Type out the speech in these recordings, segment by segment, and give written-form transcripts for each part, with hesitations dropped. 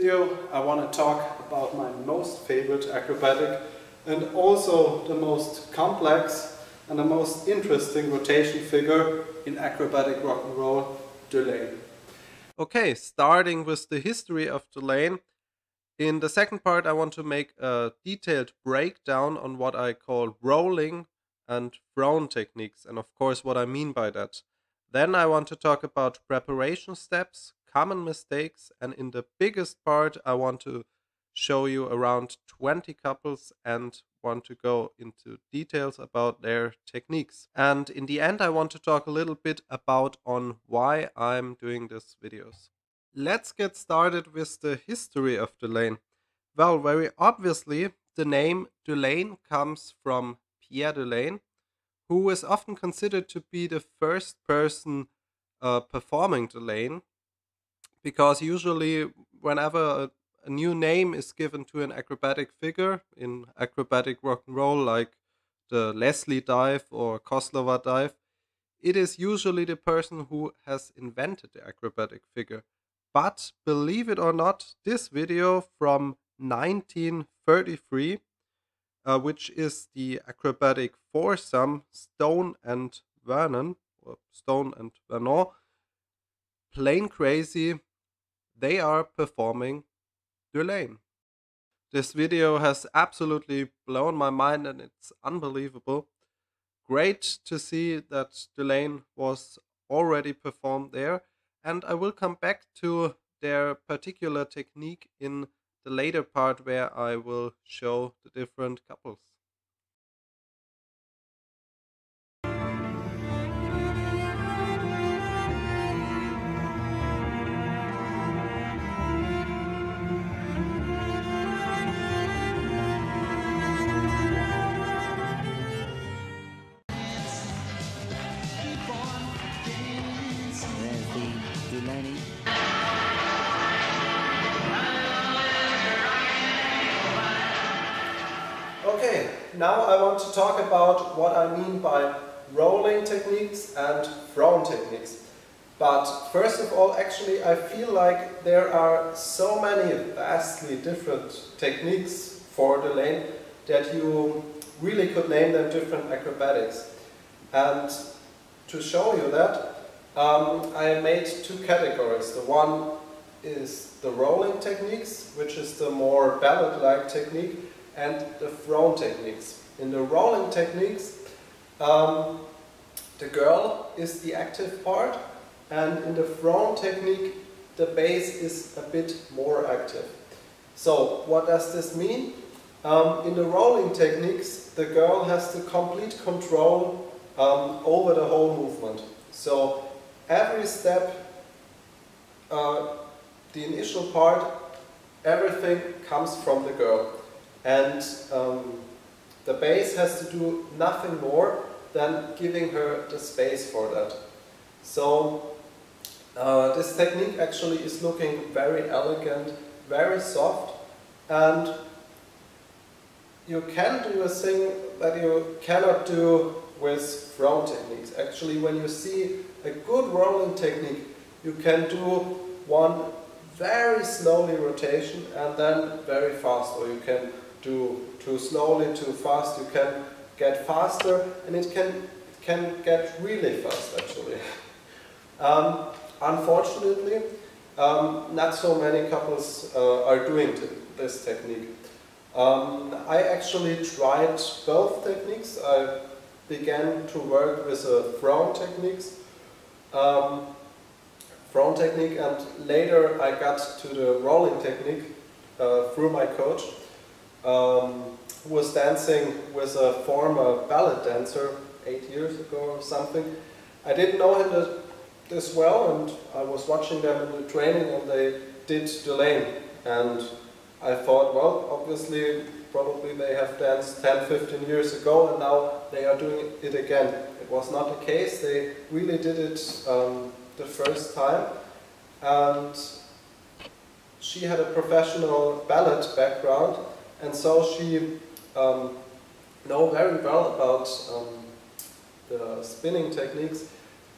video I want to talk about my most favorite acrobatic and also the most complex and the most interesting rotation figure in acrobatic rock and roll, Dulaine. Okay, starting with the history of Dulaine. In the second part I want to make a detailed breakdown on what I call rolling and thrown techniques and of course what I mean by that. Then I want to talk about preparation steps, common mistakes, and in the biggest part I want to show you around 20 couples and want to go into details about their techniques. And in the end I want to talk a little bit about on why I'm doing these videos. Let's get started with the history of Dulaine. Well, very obviously the name Dulaine comes from Pierre Dulaine, who is often considered to be the first person performing Dulaine, because usually whenever a new name is given to an acrobatic figure in acrobatic rock and roll, like the Leslie dive or Kozlova dive, it is usually the person who has invented the acrobatic figure. But believe it or not, this video from 1933, which is the acrobatic foursome Stone and Vernon, or Stone and Vernon, Plain Crazy, they are performing Dulaine. This video has absolutely blown my mind and it's unbelievable. Great to see that Dulaine was already performed there, and I will come back to their particular technique in the later part where I will show the different couples. Okay, now I want to talk about what I mean by rolling techniques and thrown techniques. But first of all, actually I feel like there are so many vastly different techniques for Dulaine that you really could name them different acrobatics. And to show you that, I made two categories. The one is the rolling techniques, which is the more ballet-like technique, and the thrown techniques. In the rolling techniques, the girl is the active part, and in the thrown technique, the base is a bit more active. So, what does this mean? In the rolling techniques, the girl has the complete control over the whole movement. So, every step, the initial part, everything comes from the girl. And the base has to do nothing more than giving her the space for that. So this technique actually is looking very elegant, very soft, and you can do a thing that you cannot do with thrown techniques. Actually, when you see a good rolling technique, you can do one very slowly rotation and then very fast, or you can do too slowly, too fast. You can get faster, and it can get really fast actually. Unfortunately, not so many couples are doing this technique. I actually tried both techniques. I began to work with a thrown technique, and later I got to the rolling technique through my coach, who was dancing with a former ballet dancer 8 years ago or something. I didn't know him this well, and I was watching them in the training, and they did Dulaine, and I thought, well, obviously probably they have danced 10-15 years ago and now they are doing it again. It was not the case. They really did it the first time, and she had a professional ballet background, and so she know very well about the spinning techniques,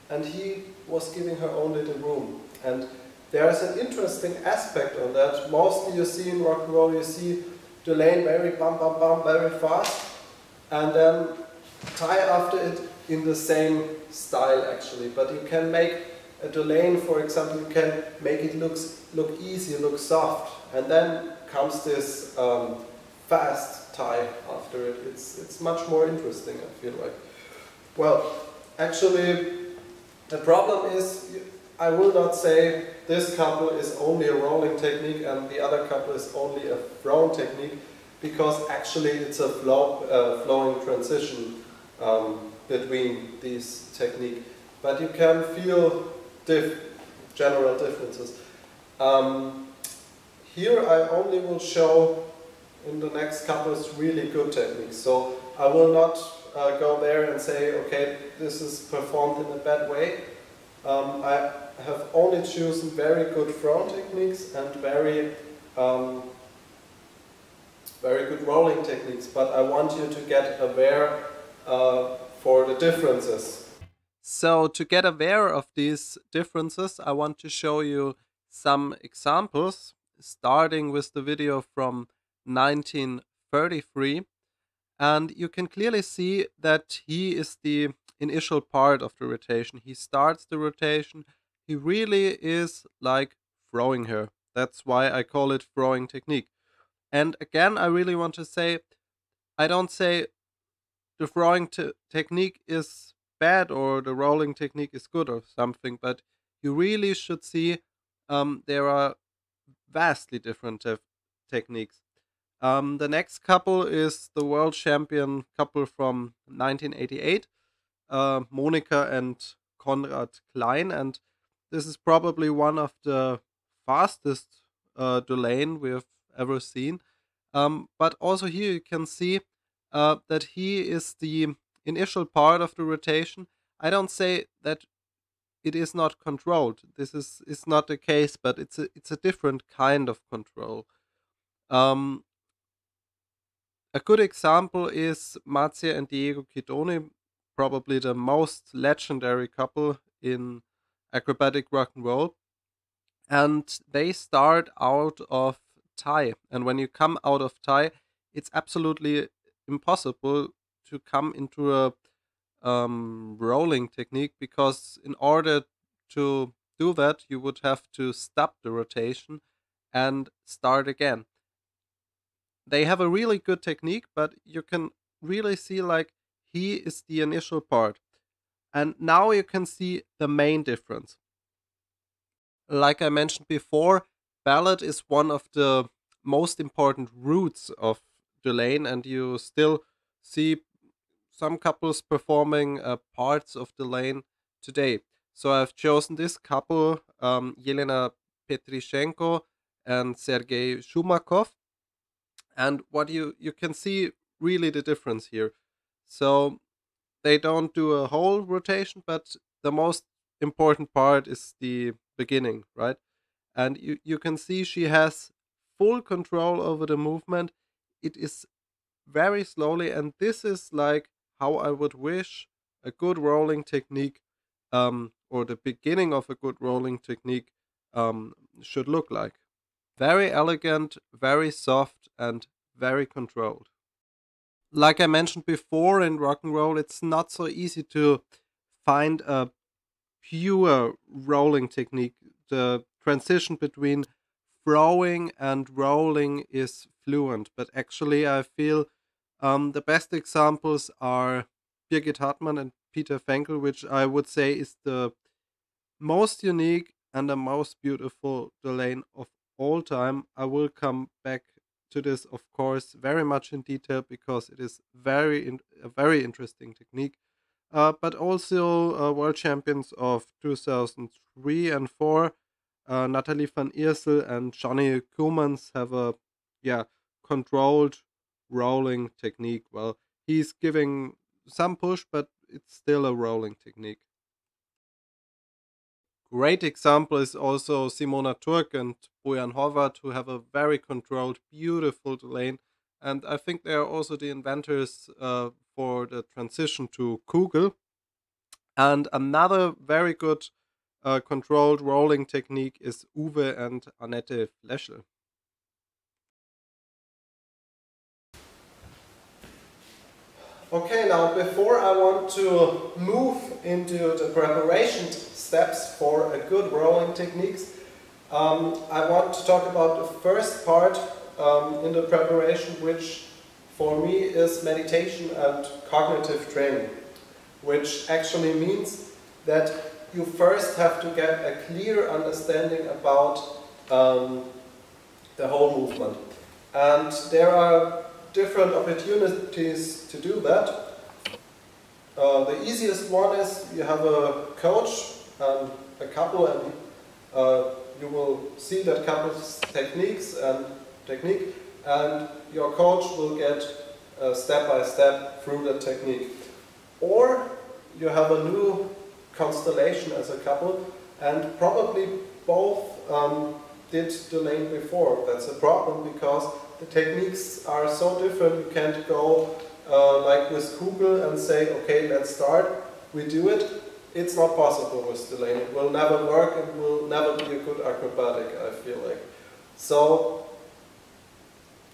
and he was giving her only the room. And there's an interesting aspect on that. Mostly you see in rock and roll, you see Dulaine very bum bum bum, very fast, and then tie after it in the same style actually. But you can make a Dulaine, for example, you can make it look easy, look soft, and then comes this fast tie after it. It's much more interesting, I feel like. Well, actually, the problem is, I will not say this couple is only a rolling technique and the other couple is only a thrown technique, because actually it's a flowing transition between these techniques. But you can feel general differences. Here I only will show in the next couple is really good techniques. So I will not go there and say, okay, this is performed in a bad way. I have only chosen very good thrown techniques and very good rolling techniques, but I want you to get aware for the differences. So to get aware of these differences, I want to show you some examples, starting with the video from 1933. And you can clearly see that he is the initial part of the rotation. He starts the rotation. He really is like throwing her. That's why I call it throwing technique. And again, I really want to say, I don't say the throwing technique is bad or the rolling technique is good or something, but you really should see there are vastly different techniques. The next couple is the world champion couple from 1988, Monika and Konrad Klein, and this is probably one of the fastest Dulaine we've ever seen. But also here you can see that he is the initial part of the rotation. I don't say that it is not controlled. This is not the case, but it's a different kind of control. A good example is Marcia and Diego Chiodoni, probably the most legendary couple in acrobatic rock and roll. And they start out of tie. And when you come out of tie, it's absolutely impossible to come into a rolling technique, because in order to do that, you would have to stop the rotation and start again. They have a really good technique, but you can really see like he is the initial part. And now you can see the main difference. Like I mentioned before, ballad is one of the most important roots of Dulaine, and you still see some couples performing parts of Dulaine today. So I've chosen this couple, Yelena Petrichenko and Sergei Shumakov. And what you can see really the difference here. So they don't do a whole rotation, but the most important part is the beginning, right? And you can see she has full control over the movement. It is very slowly, and this is like how I would wish a good rolling technique or the beginning of a good rolling technique should look like. Very elegant, very soft, and very controlled. Like I mentioned before, in rock and roll, it's not so easy to find a pure rolling technique. The transition between throwing and rolling is fluent, but actually I feel the best examples are Birgit Hartmann and Peter Fenkl, which I would say is the most unique and the most beautiful Dulaine of all time. I will come back to this, of course, very much in detail, because it is a very interesting technique. But also world champions of 2003 and 4, Nathalie van Iersel and Johnny Koemans have a controlled rolling technique. Well, he's giving some push, but it's still a rolling technique. Great example is also Simona Turk and Bojan Horvat, who have a very controlled, beautiful Dulaine. And I think they are also the inventors for the transition to Kugel. And another very good controlled rolling technique is Uwe and Anette Fläschl. Okay, now before I want to move into the preparation steps for a good rolling techniques, I want to talk about the first part in the preparation, which for me is meditation and cognitive training, which actually means that you first have to get a clear understanding about the whole movement. And there are different opportunities to do that. The easiest one is you have a coach and a couple, and you will see that couple's technique, and your coach will get step by step through the technique. Or you have a new constellation as a couple, and probably both did Dulaine before. That's a problem because the techniques are so different. You can't go like with Kugel and say, okay, let's start, we do it. It's not possible with Dulaine. It will never work, it will never be a good acrobatic, I feel like. So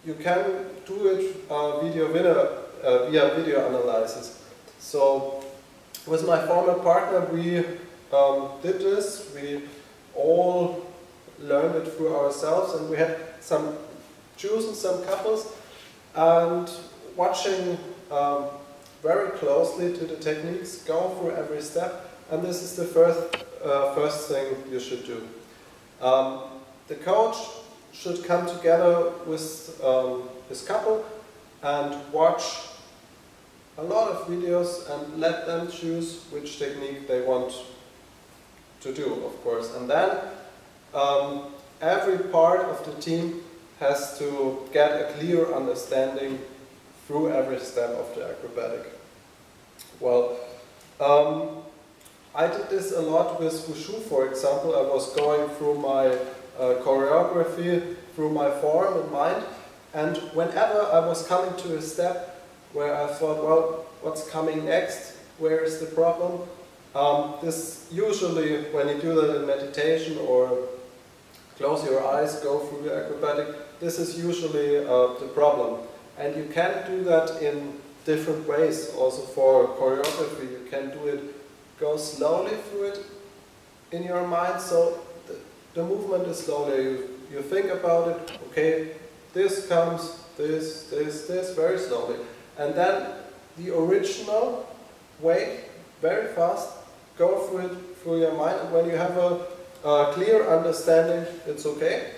you can do it via video analysis. So with my former partner we did this, we all learned it through ourselves, and we had chosen some couples and watching very closely to the techniques, go through every step, and this is the first thing you should do. The coach should come together with his couple and watch a lot of videos and let them choose which technique they want to do, of course. And then every part of the team has to get a clear understanding through every step of the acrobatic. Well, I did this a lot with Wushu, for example. I was going through my choreography, through my form and mind, and whenever I was coming to a step where I thought, well, what's coming next? Where is the problem? This usually, when you do that in meditation or close your eyes, go through the acrobatic, this is usually the problem. And you can do that in different ways. Also for choreography, you can do it, go slowly through it in your mind, so the movement is slowly. You think about it, okay, this comes, this, very slowly. And then the original way, very fast, go through it through your mind, and when you have a clear understanding, it's okay.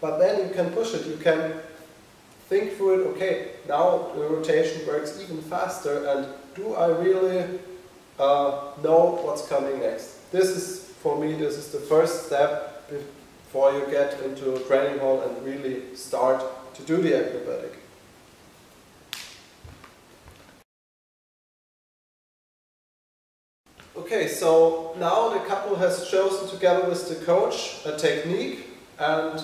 But then you can push it, you can think through it, okay, now the rotation works even faster, and do I really know what's coming next? This is, for me, this is the first step before you get into a training hall and really start to do the acrobatic. Okay, so now the couple has chosen together with the coach a technique, and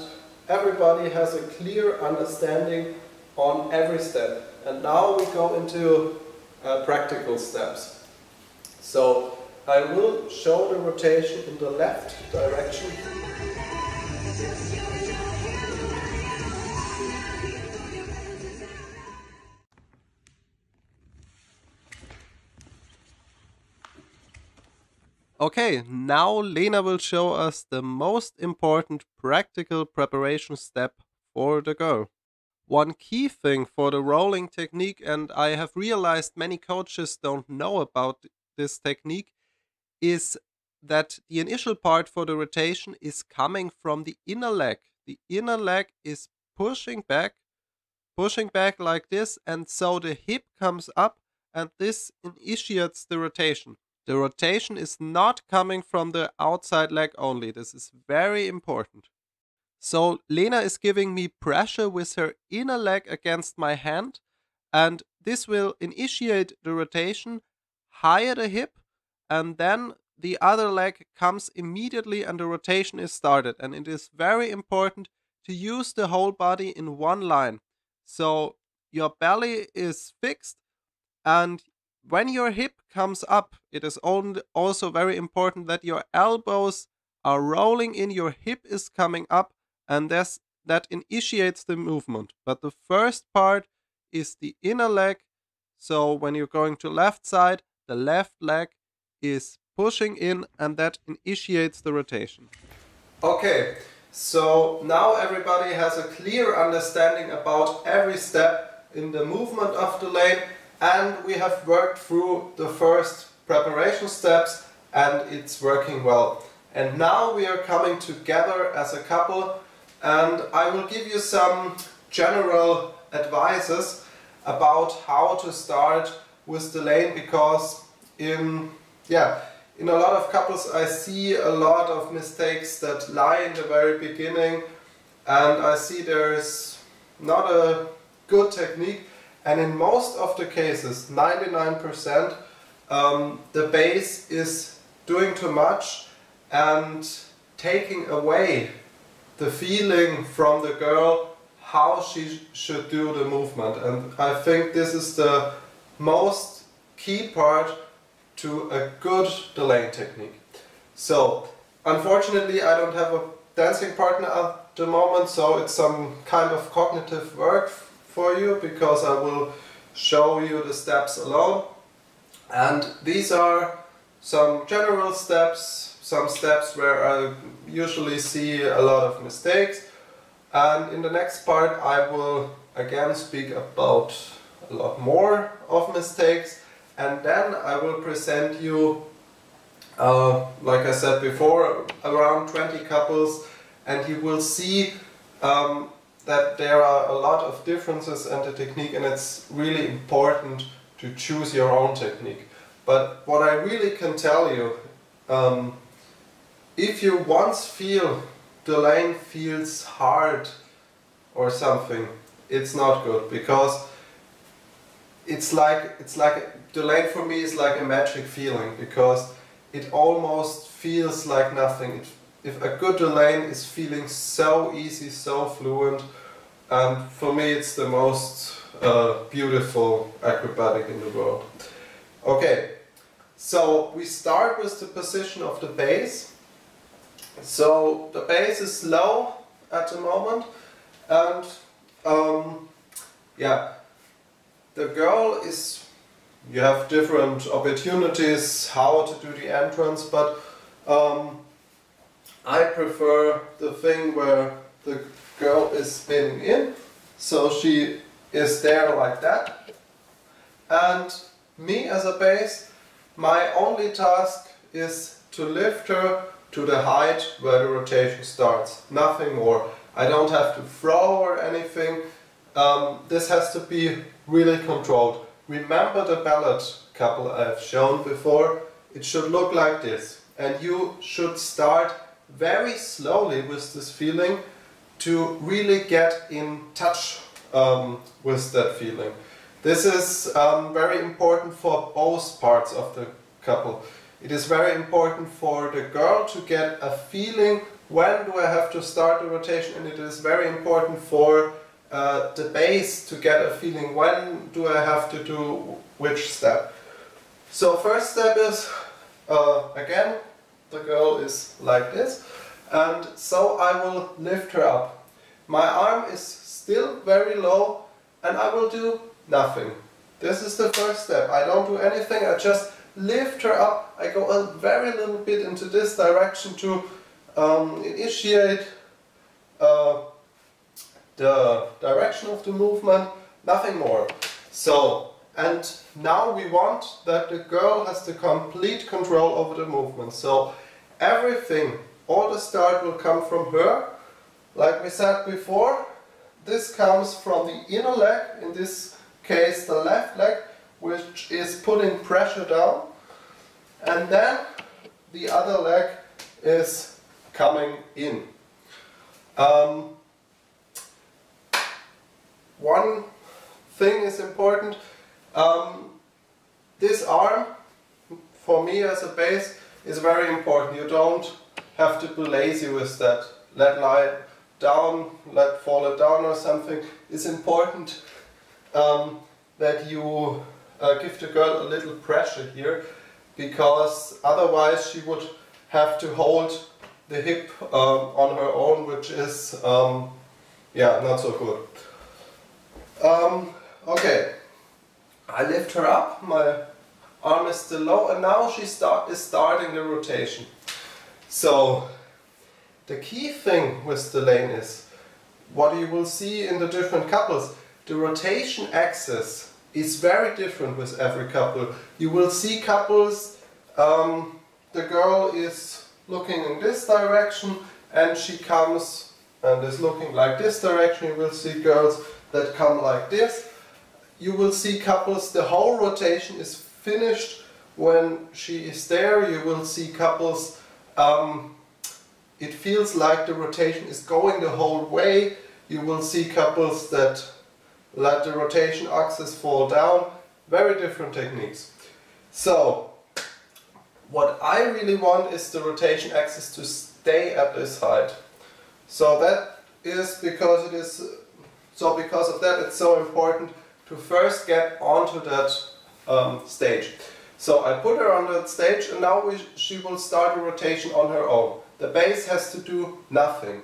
everybody has a clear understanding on every step. And now we go into practical steps. So I will show the rotation in the left direction. Okay, now Lena will show us the most important practical preparation step for the girl. One key thing for the rolling technique, and I have realized many coaches don't know about this technique, is that the initial part for the rotation is coming from the inner leg. The inner leg is pushing back like this, and so the hip comes up, and this initiates the rotation. The rotation is not coming from the outside leg only. This is very important. So Lena is giving me pressure with her inner leg against my hand, and this will initiate the rotation, higher the hip, and then the other leg comes immediately and the rotation is started. And it is very important to use the whole body in one line. So your belly is fixed and when your hip comes up, it is also very important that your elbows are rolling in, your hip is coming up, and that initiates the movement. But the first part is the inner leg. So when you're going to left side, the left leg is pushing in, and that initiates the rotation. Okay, so now everybody has a clear understanding about every step in the movement of Dulaine, and we have worked through the first preparation steps and it's working well. And now we are coming together as a couple, and I will give you some general advices about how to start with Dulaine, because in a lot of couples I see a lot of mistakes that lie in the very beginning, and I see there's not a good technique, and in most of the cases, 99%, the base is doing too much and taking away the feeling from the girl how she should do the movement. And I think this is the most key part to a good Dulaine technique. So unfortunately I don't have a dancing partner at the moment, so it's some kind of cognitive work for you, because I will show you the steps alone. And these are some general steps, some steps where I usually see a lot of mistakes. And in the next part I will again speak about a lot more of mistakes, and then I will present you, like I said before, around 20 couples, and you will see that there are a lot of differences in the technique, and it's really important to choose your own technique. But what I really can tell you, if you once feel Dulaine feels hard or something, it's not good, because it's like Dulaine for me is like a magic feeling, because it almost feels like nothing. If a good Dulaine is feeling so easy, so fluent, and for me it's the most beautiful acrobatic in the world. Okay, so we start with the position of the base. So the base is low at the moment, and yeah, the girl is, you have different opportunities how to do the entrance, but I prefer the thing where the girl is spinning in, so she is there like that, and me as a base, my only task is to lift her to the height where the rotation starts, nothing more. I don't have to throw or anything. This has to be really controlled. Remember the ballet couple I've shown before? It should look like this, and you should start very slowly with this feeling to really get in touch with that feeling. This is very important for both parts of the couple. It is very important for the girl to get a feeling when do I have to start the rotation, and it is very important for the base to get a feeling when do I have to do which step. So first step is, again, the girl is like this, and so I will lift her up. My arm is still very low, and I will do nothing. This is the first step. I don't do anything, I just lift her up. I go a very little bit into this direction to initiate the direction of the movement, nothing more. So, and now we want that the girl has the complete control over the movement. So everything, all the start will come from her. Like we said before, this comes from the inner leg, in this case the left leg, which is putting pressure down, and then the other leg is coming in. One thing is important, this arm, for me as a base, is very important. You don't have to be lazy with that. Let lie down, let fall it down or something. It's important that you give the girl a little pressure here, because otherwise she would have to hold the hip on her own, which is yeah, not so good. Okay, I lift her up, my arm is still low, and now she is starting the rotation. So the key thing with Dulaine is, what you will see in the different couples, the rotation axis is very different with every couple. You will see couples, the girl is looking in this direction and she comes and is looking like this direction. You will see girls that come like this. You will see couples, the whole rotation is finished when she is there. You will see couples, it feels like the rotation is going the whole way. You will see couples that let the rotation axis fall down. Very different techniques. So what I really want is the rotation axis to stay at this height. So that is because it is, so because of that it's so important to first get onto that stage. So I put her on that stage, and now she will start a rotation on her own. The base has to do nothing.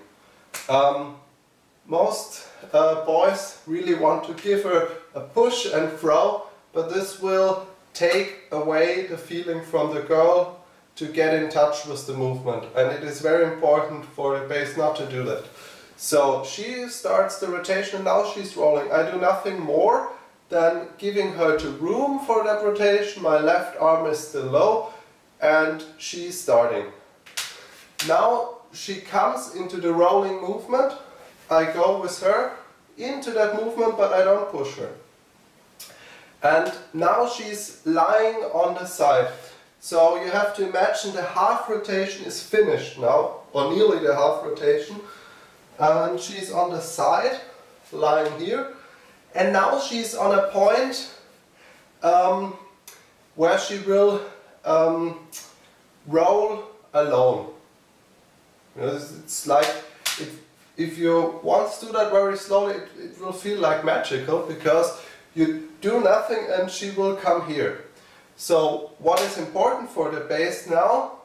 Most boys really want to give her a push and throw, but this will take away the feeling from the girl to get in touch with the movement, and it is very important for the base not to do that. So she starts the rotation, and now she's rolling. I do nothing more than giving her the room for that rotation. My left arm is still low and she's starting. Now she comes into the rolling movement. I go with her into that movement, but I don't push her. And now she's lying on the side. So you have to imagine the half rotation is finished now, or nearly the half rotation. And she's on the side, lying here. And now she's on a point where she will roll alone. You know, it's like, if you want to do that very slowly, it will feel like magical, because you do nothing and she will come here. So what is important for the base now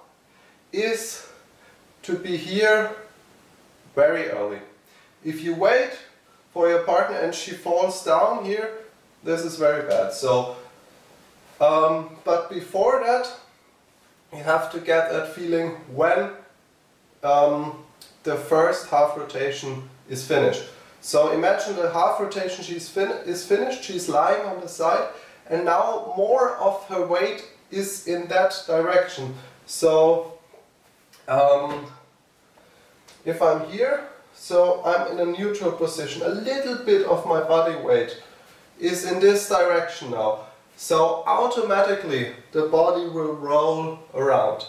is to be here very early. If you wait for your partner and she falls down here, this is very bad. So, but before that, you have to get that feeling when the first half rotation is finished. So imagine the half rotation is finished, she's lying on the side, and now more of her weight is in that direction. So if I'm here, so I'm in a neutral position, a little bit of my body weight is in this direction now. So automatically the body will roll around.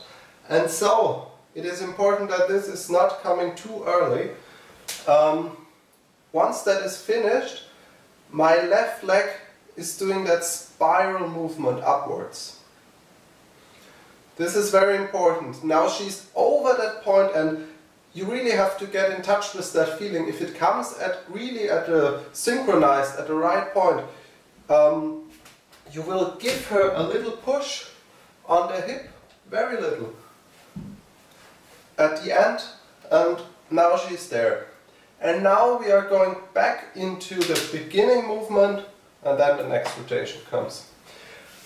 And so it is important that this is not coming too early. Once that is finished, my left leg is doing that spiral movement upwards. This is very important. Now she's over that point, and you really have to get in touch with that feeling. If it comes at really at the synchronized, at the right point, you will give her a little push on the hip, very little, at the end, and now she's there. And now we are going back into the beginning movement, and then the next rotation comes.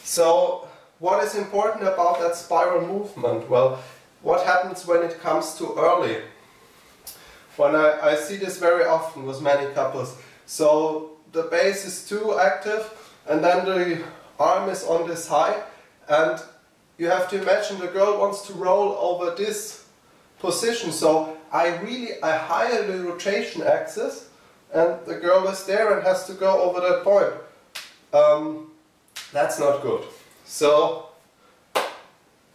So what is important about that spiral movement? Well, what happens when it comes too early? When I see this very often with many couples. So the base is too active, and then the arm is on this high, and you have to imagine the girl wants to roll over this position. So I hire the rotation axis, and the girl is there and has to go over that point. That's not good. So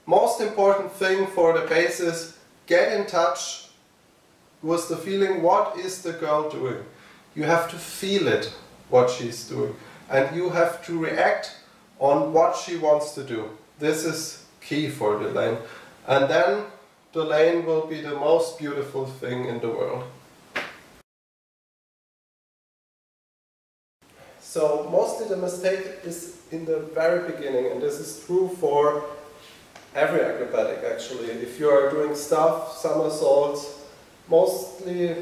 most important thing for the base is get in touch with the feeling, what is the girl doing? You have to feel it, what she's doing, and you have to react on what she wants to do. This is key for Dulaine, and then Dulaine will be the most beautiful thing in the world. So mostly the mistake is in the very beginning, and this is true for every acrobatic actually. If you are doing stuff, somersaults, mostly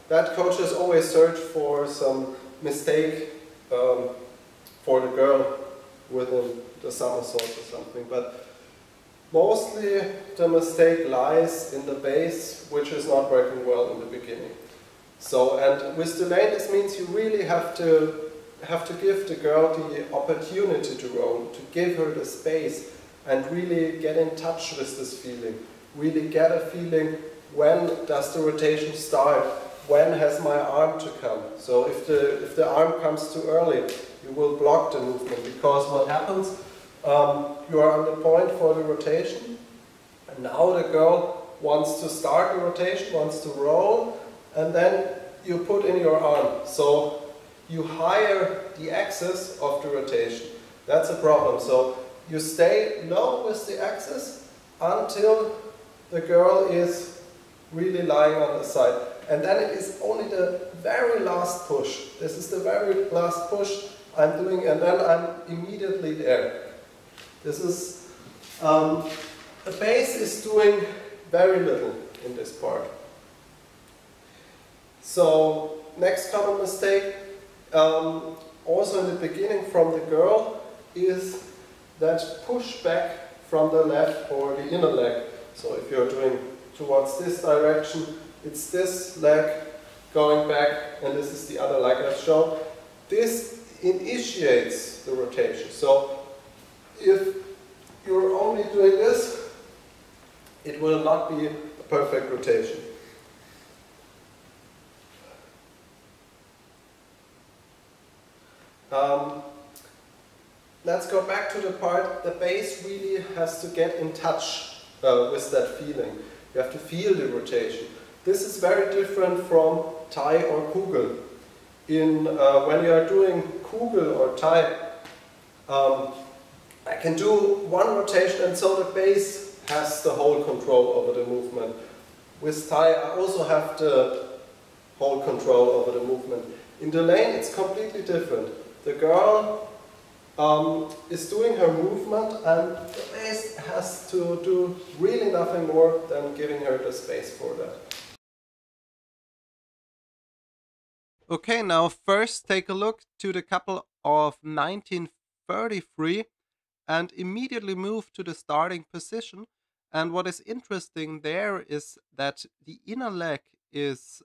that coaches always search for some mistake for the girl within the somersault or something, but mostly the mistake lies in the base, which is not working well in the beginning. So, and with Dulaine, this means you really have to give the girl the opportunity to roll, to give her the space, and really get in touch with this feeling. Really get a feeling, when does the rotation start? When has my arm to come? So if the arm comes too early, you will block the movement, because what happens, you are on the point for the rotation, and now the girl wants to start the rotation, wants to roll, and then you put in your arm. So you higher the axis of the rotation. That's a problem. So you stay low with the axis until the girl is really lying on the side. And then it is only the very last push. This is the very last push I'm doing, and then I'm immediately there. This is, the base is doing very little in this part. So, next common mistake, also in the beginning from the girl, is that push back from the left or the inner leg. So if you're doing towards this direction, it's this leg going back, and this is the other leg I've shown. This initiates the rotation. So if you're only doing this, it will not be a perfect rotation. Let's go back to the part, the base really has to get in touch with that feeling. You have to feel the rotation. This is very different from Thai or Kugel. When you are doing Kugel or Thai, I can do one rotation, and so the base has the whole control over the movement. With Thai, I also have the whole control over the movement. In Dulaine, it's completely different. The girl is doing her movement, and the base has to do really nothing more than giving her the space for that. Okay, now first take a look to the couple of 1933 and immediately move to the starting position. And what is interesting there is that the inner leg is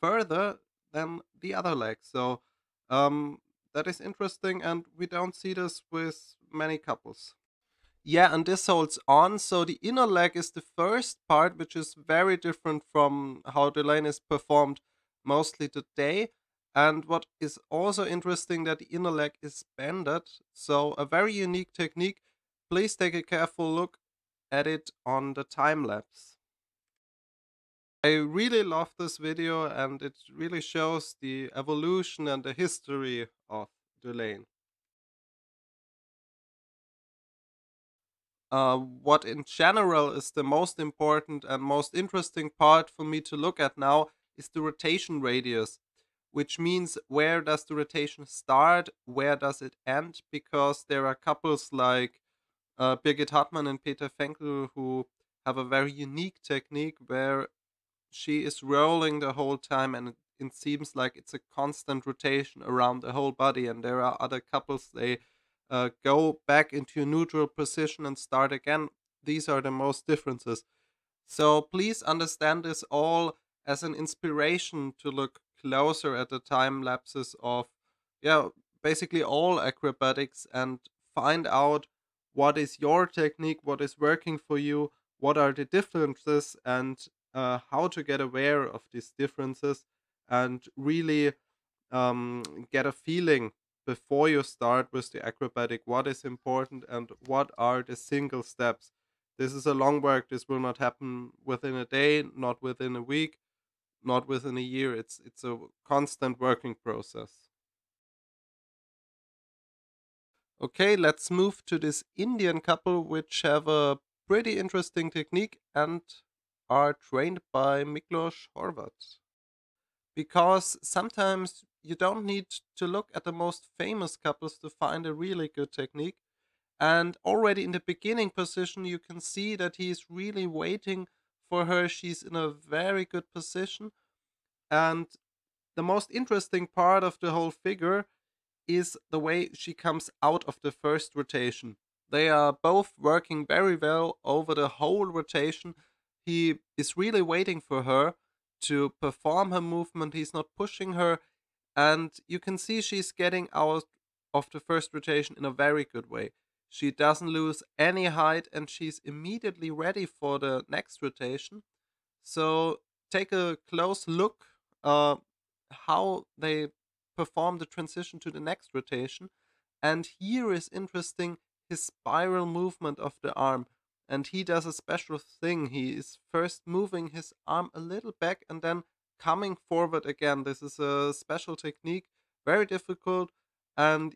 further than the other leg. So that is interesting, and we don't see this with many couples. Yeah, and this holds on. So the inner leg is the first part, which is very different from how Dulaine is performed mostly today. And what is also interesting, that the inner leg is bended. So a very unique technique. Please take a careful look at it on the time lapse. I really love this video, and it really shows the evolution and the history of Dulaine. What in general is the most important and most interesting part for me to look at now is the rotation radius, which means where does the rotation start, where does it end, because there are couples like Birgit Hartmann and Peter Fenkl who have a very unique technique where she is rolling the whole time, and it seems like it's a constant rotation around the whole body. And there are other couples, they go back into a neutral position and start again. These are the most differences. So please understand this all as an inspiration to look closer at the time lapses of, basically all acrobatics, and find out what is your technique, what is working for you, what are the differences, and how to get aware of these differences, and really get a feeling before you start with the acrobatic what is important and what are the single steps. This is a long work. This will not happen within a day, not within a week, not within a year. It's a constant working process. Okay, let's move to this Indian couple, which have a pretty interesting technique and are trained by Miklos Horvat. Because sometimes you don't need to look at the most famous couples to find a really good technique. And already in the beginning position, you can see that he's really waiting for her. She's in a very good position. And the most interesting part of the whole figure is the way she comes out of the first rotation. They are both working very well over the whole rotation. He is really waiting for her to perform her movement. He's not pushing her. And you can see she's getting out of the first rotation in a very good way. She doesn't lose any height and she's immediately ready for the next rotation. So take a close look how they perform the transition to the next rotation. And here is interesting his spiral movement of the arm. And he does a special thing. He is first moving his arm a little back and then coming forward again. This is a special technique, very difficult, and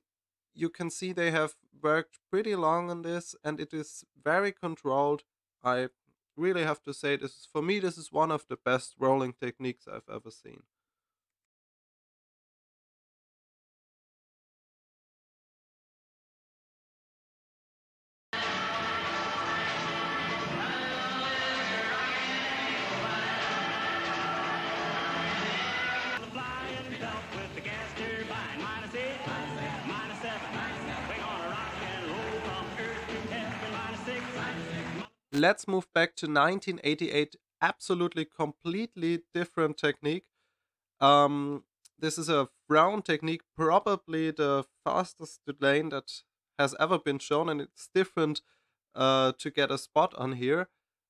you can see they have worked pretty long on this, and it is very controlled. I really have to say, this is, for me, this is one of the best rolling techniques I've ever seen. Let's move back to 1988. Absolutely, completely different technique. This is a Brown technique, probably the fastest Dulaine that has ever been shown, and it's different to get a spot on here.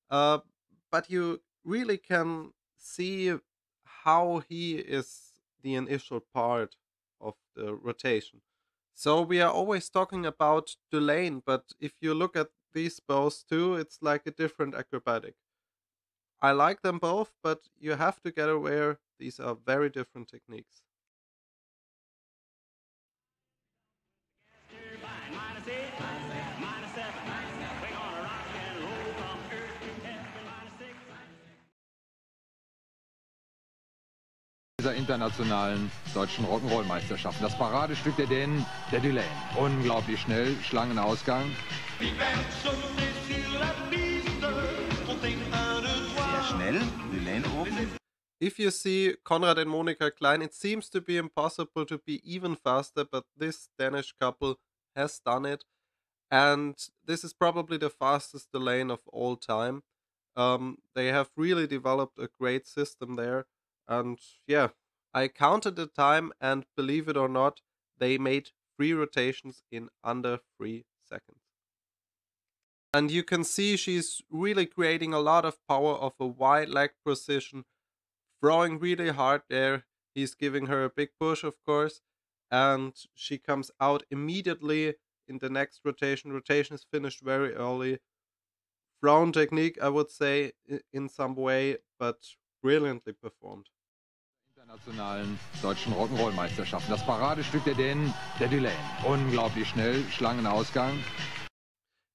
But you really can see how he is the initial part of the rotation. So we are always talking about Dulaine, but if you look at these both too, it's like a different acrobatic. I like them both, but you have to get aware these are very different techniques. Dieser internationalen deutschen Rock'n'Roll-Meisterschaften. Das Paradestück der Dänen, der Dulaine. Unglaublich schnell, Schlangenausgang. Sehr schnell, Dulaine oben. If you see Konrad and Monika Klein, it seems to be impossible to be even faster, but this Danish couple has done it. And this is probably the fastest Dulaine of all time. They have really developed a great system there. And yeah, I counted the time, and believe it or not, they made 3 rotations in under 3 seconds. And you can see she's really creating a lot of power of a wide leg position, throwing really hard there. He's giving her a big push, of course, and she comes out immediately in the next rotation. Rotation is finished very early. Thrown technique, I would say, in some way, but brilliantly performed. Internationalen deutschen Rock'n'Roll-Meisterschaften. Das Paradestück der Dänen, der Dulaine. Unglaublich schnell, Schlangenausgang.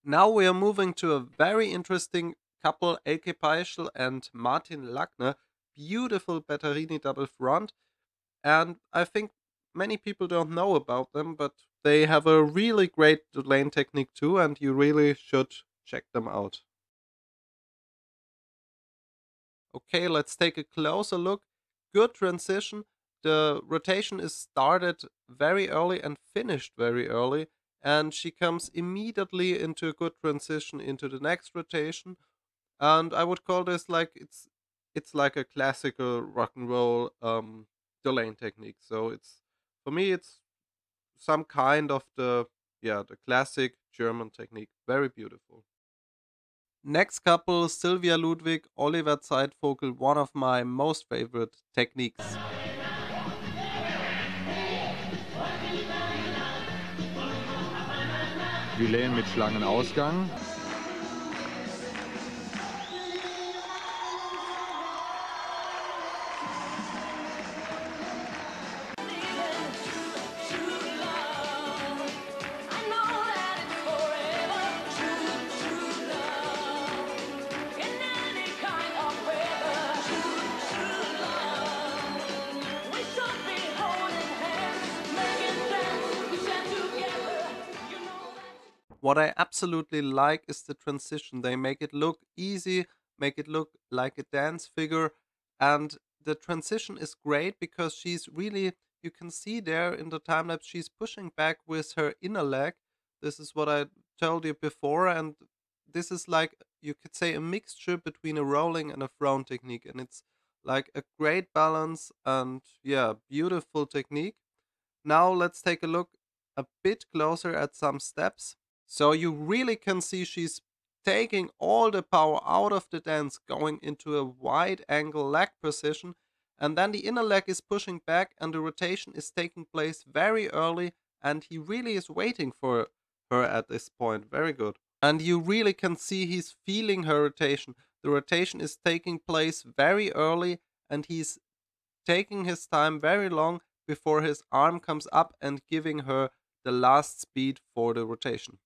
Now we are moving to a very interesting couple, Elke Peischl and Martin Lackner. Beautiful Batterini double front. And I think many people don't know about them, but they have a really great Dulaine technique too, and you really should check them out. Okay, let's take a closer look. Good transition. The rotation is started very early and finished very early, and she comes immediately into a good transition into the next rotation. And I would call this like it's like a classical rock and roll Dulaine technique. So it's, for me, it's some kind of the classic German technique. Very beautiful. Next couple, Silvia Ludwig, Oliver Zeitvogel, one of my most favorite techniques. Dulaine mit Schlangenausgang. What I absolutely like is the transition. They make it look easy, make it look like a dance figure, and the transition is great because she's really, you can see there in the time lapse, she's pushing back with her inner leg. This is what I told you before, and this is like, you could say, a mixture between a rolling and a thrown technique, and it's like a great balance and yeah, beautiful technique. Now let's take a look a bit closer at some steps. So you really can see she's taking all the power out of the dance, going into a wide angle leg position, and then the inner leg is pushing back and the rotation is taking place very early, and he really is waiting for her at this point. Very good. And you really can see he's feeling her rotation. The rotation is taking place very early and he's taking his time very long before his arm comes up and giving her the last speed for the rotation.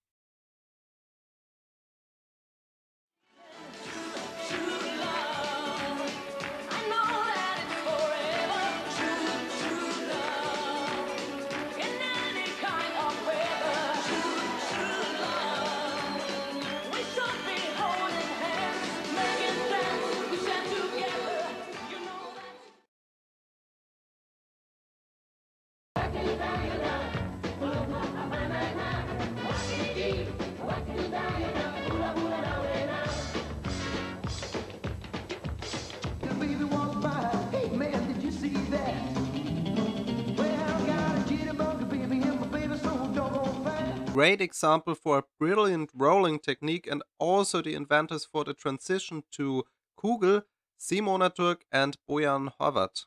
Great example for a brilliant rolling technique, and also the inventors for the transition to Kugel, Simona Turk and Bojan Horvat.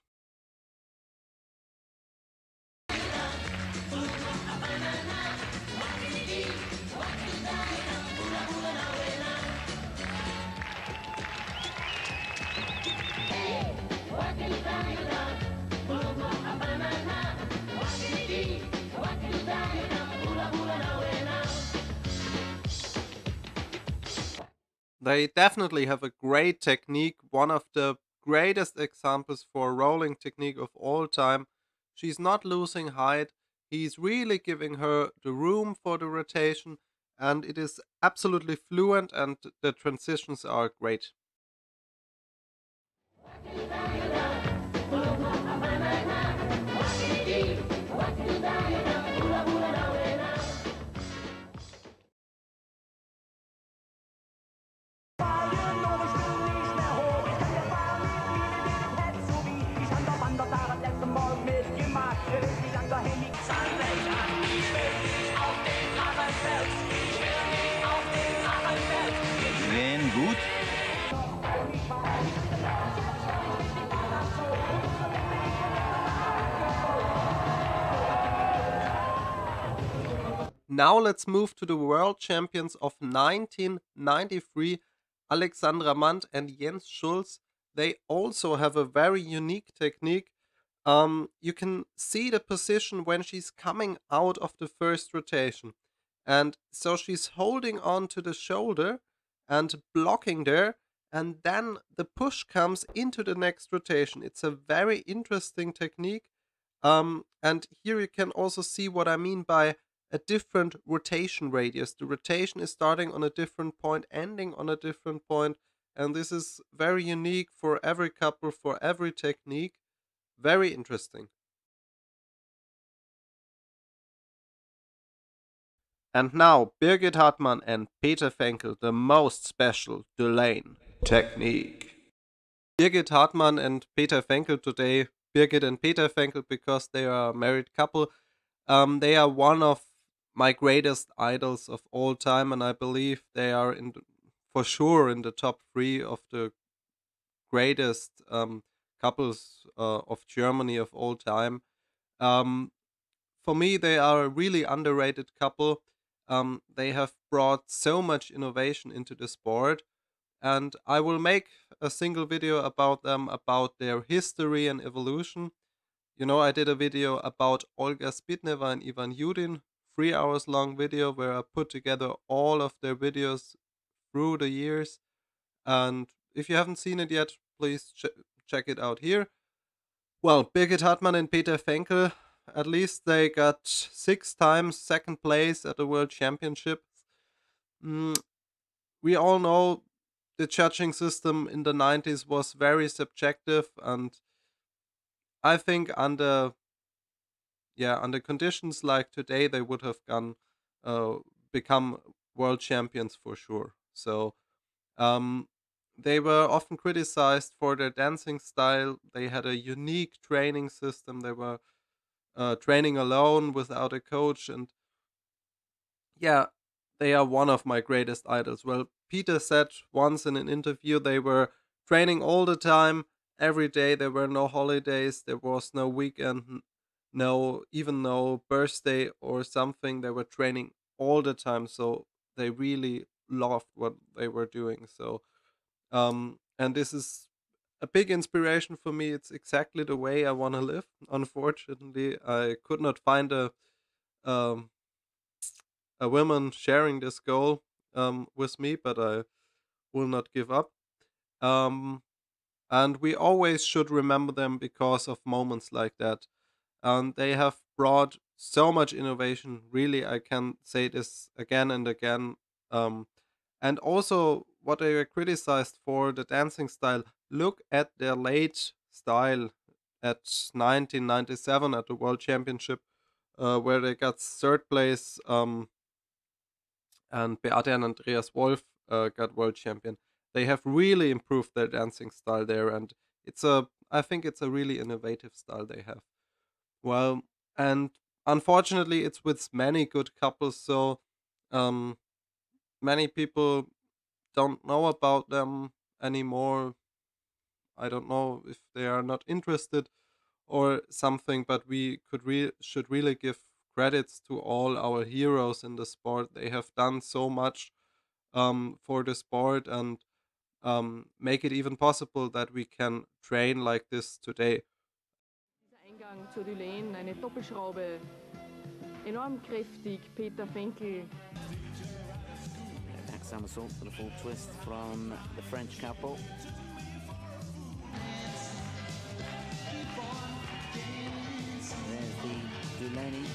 They definitely have a great technique, one of the greatest examples for rolling technique of all time. She's not losing height, he's really giving her the room for the rotation, and it is absolutely fluent and the transitions are great. Sehen gut. Now let's move to the world champions of 1993, Alexandra Mandt and Jens Schulz. They also have a very unique technique. You can see the position when she's coming out of the first rotation. And so she's holding on to the shoulder and blocking there, and then the push comes into the next rotation. It's a very interesting technique. And here you can also see what I mean by a different rotation radius. The rotation is starting on a different point, ending on a different point, and this is very unique for every couple, for every technique. Very interesting. And now Birgit Hartmann and Peter Fenkl, the most special Dulaine technique. Birgit Hartmann and Peter Fenkl today. Birgit and Peter Fenkl because they are a married couple. They are one of my greatest idols of all time, and I believe they are for sure in the top 3 of the greatest couples of Germany of all time. For me, they are a really underrated couple. They have brought so much innovation into the sport, and I will make a single video about them, about their history and evolution. You know, I did a video about Olga Sbitneva and Ivan Yudin, 3 hours long video where I put together all of their videos through the years. And if you haven't seen it yet, please check it out here. Well, Birgit Hartmann and Peter Fenkl, at least they got 6 times second place at the World Championships. mm, we all know the judging system in the 90s was very subjective, and I think under conditions like today, they would have uh, become world champions for sure. So um, they were often criticized for their dancing style. They had a unique training system. They were training alone without a coach, and yeah, they are one of my greatest idols. Well, Peter said once in an interview they were training all the time, every day. There were no holidays, there was no weekend, no birthday or something. They were training all the time, so they really loved what they were doing. So, and this is a big inspiration for me. It's exactly the way I want to live. Unfortunately, I could not find um, a woman sharing this goal with me, but I will not give up. Um, and we always should remember them because of moments like that. And they have brought so much innovation. Really, I can say this again and again. Um, and also, what they were criticized for, the dancing style. Look at their late style at 1997 at the World Championship, where they got third place. And Beate and Andreas Wolf got world champion. They have really improved their dancing style there, and I think it's a really innovative style they have. Well, and unfortunately, it's with many good couples, so um, many people don't know about them anymore. I don't know if they are not interested or something, but we should really give credits to all our heroes in the sport. They have done so much for the sport and make it even possible that we can train like this today. Eingang zur Dulaine, eine Doppelschraube, enorm kräftig, Peter Fenkl. Back somersault with a full twist from the French couple. There's the Dulaine.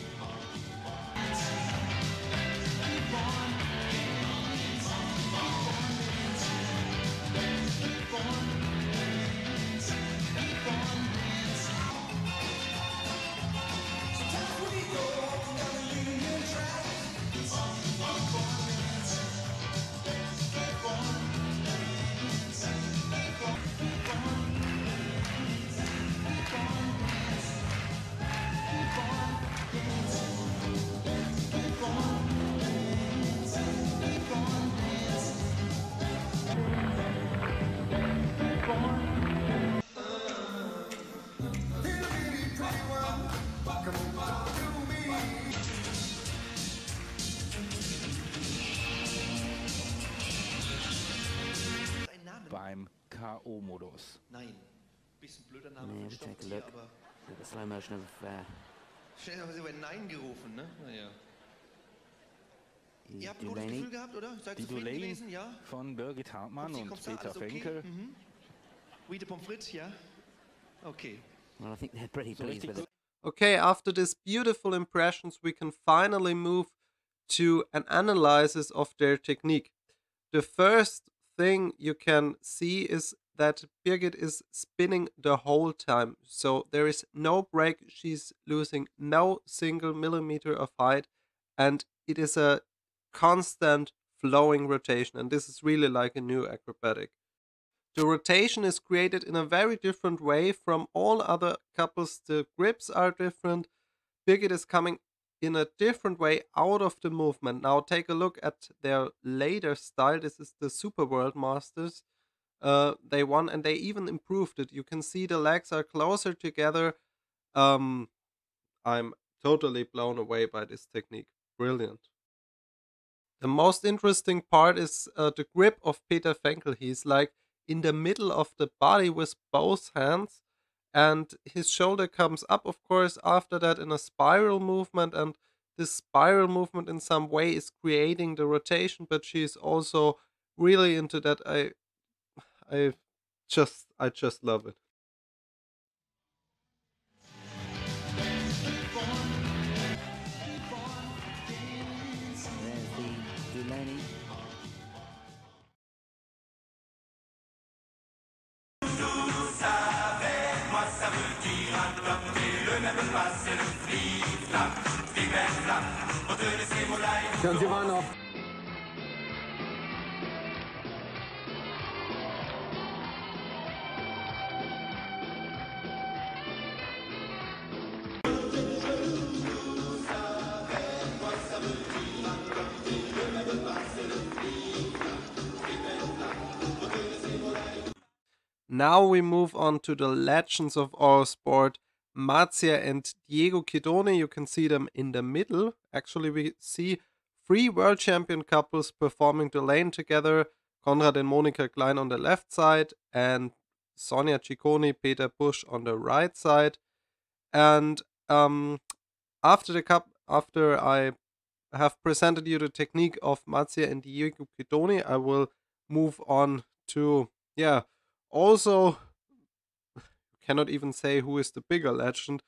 Beim K.O.-Modus. Nein. Bisschen blöder Name Yeah, von we take a Stofftier, look aber at the slow motion of schnell haben sie über Nein gerufen, ne? Naja. Ihr habt ein gutes Dulaine. Gefühl gehabt, oder? Seid Die zufrieden Dulaine gewesen, ja? von Birgit Hartmann und Kommt's da? Peter Alles okay? Fenkl. Mhm. Huide Pommes frites, ja? Okay. Well, I think they're pretty So pleased richtig with it. Okay, after these beautiful impressions, we can finally move to an analysis of their technique. The first thing you can see is that Birgit is spinning the whole time. So there is no break. She's losing no single millimeter of height. And it is a constant flowing rotation. And this is really like a new acrobatic. The rotation is created in a very different way from all other couples. The grips are different. Birgit is coming in a different way out of the movement. Now take a look at their later style. This is the Super World Masters. They won and they even improved it. You can see the legs are closer together. I'm totally blown away by this technique. Brilliant. The most interesting part is the grip of Peter Fenkl. He's like in the middle of the body with both hands, and his shoulder comes up, of course, after that in a spiral movement, and this spiral movement in some way is creating the rotation, but she's also really into that. I just love it. There's the Dulaine. Ja, und sie waren noch. Now we move on to the legends of our sport, Marcia and Diego Chiodoni. You can see them in the middle. Actually, we see 3 world champion couples performing Dulaine together. Konrad and Monika Klein on the left side and Sonja Cicconi, Peter Busch on the right side. And after I have presented you the technique of Marcia and Diego Chiodoni, I will move on to, also, cannot even say who is the bigger legend,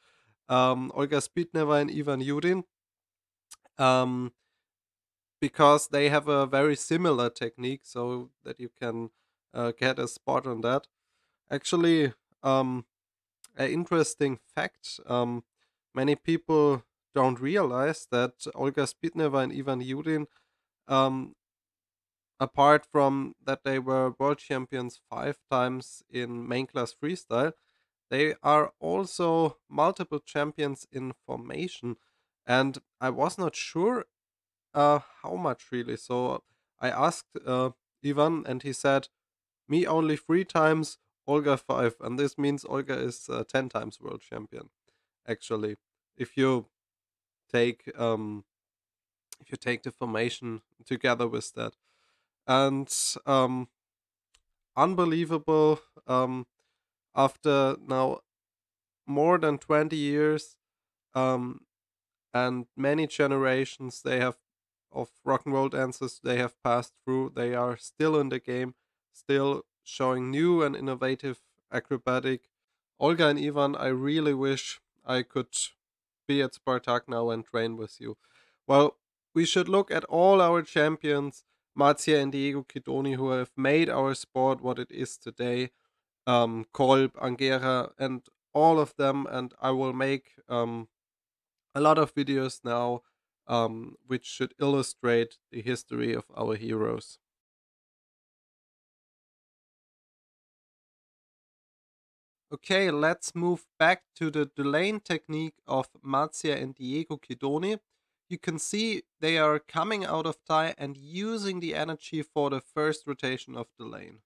Olga Sbitneva and Ivan Yudin, because they have a very similar technique, so that you can get a spot on that. Actually, an interesting fact, many people don't realize that Olga Sbitneva and Ivan Yudin, apart from that they were world champions 5 times in main class freestyle, they are also multiple champions in formation. And I was not sure how much really. So I asked Ivan, and he said, me only 3 times, Olga 5. And this means Olga is 10 times world champion, actually. If you take the formation together with that. And unbelievable, after now more than 20 years and many generations they have of rock and roll dancers they have passed through, they are still in the game, still showing new and innovative acrobatic. Olga and Ivan, I really wish I could be at Spartak now and train with you. Well, we should look at all our champions, Marcia and Diego Chiodoni, who have made our sport what it is today, Kolb, Angera, and all of them, and I will make a lot of videos now which should illustrate the history of our heroes. Okay, let's move back to the Dulaine technique of Marcia and Diego Chiodoni. You can see they are coming out of tie and using the energy for the first rotation of Dulaine.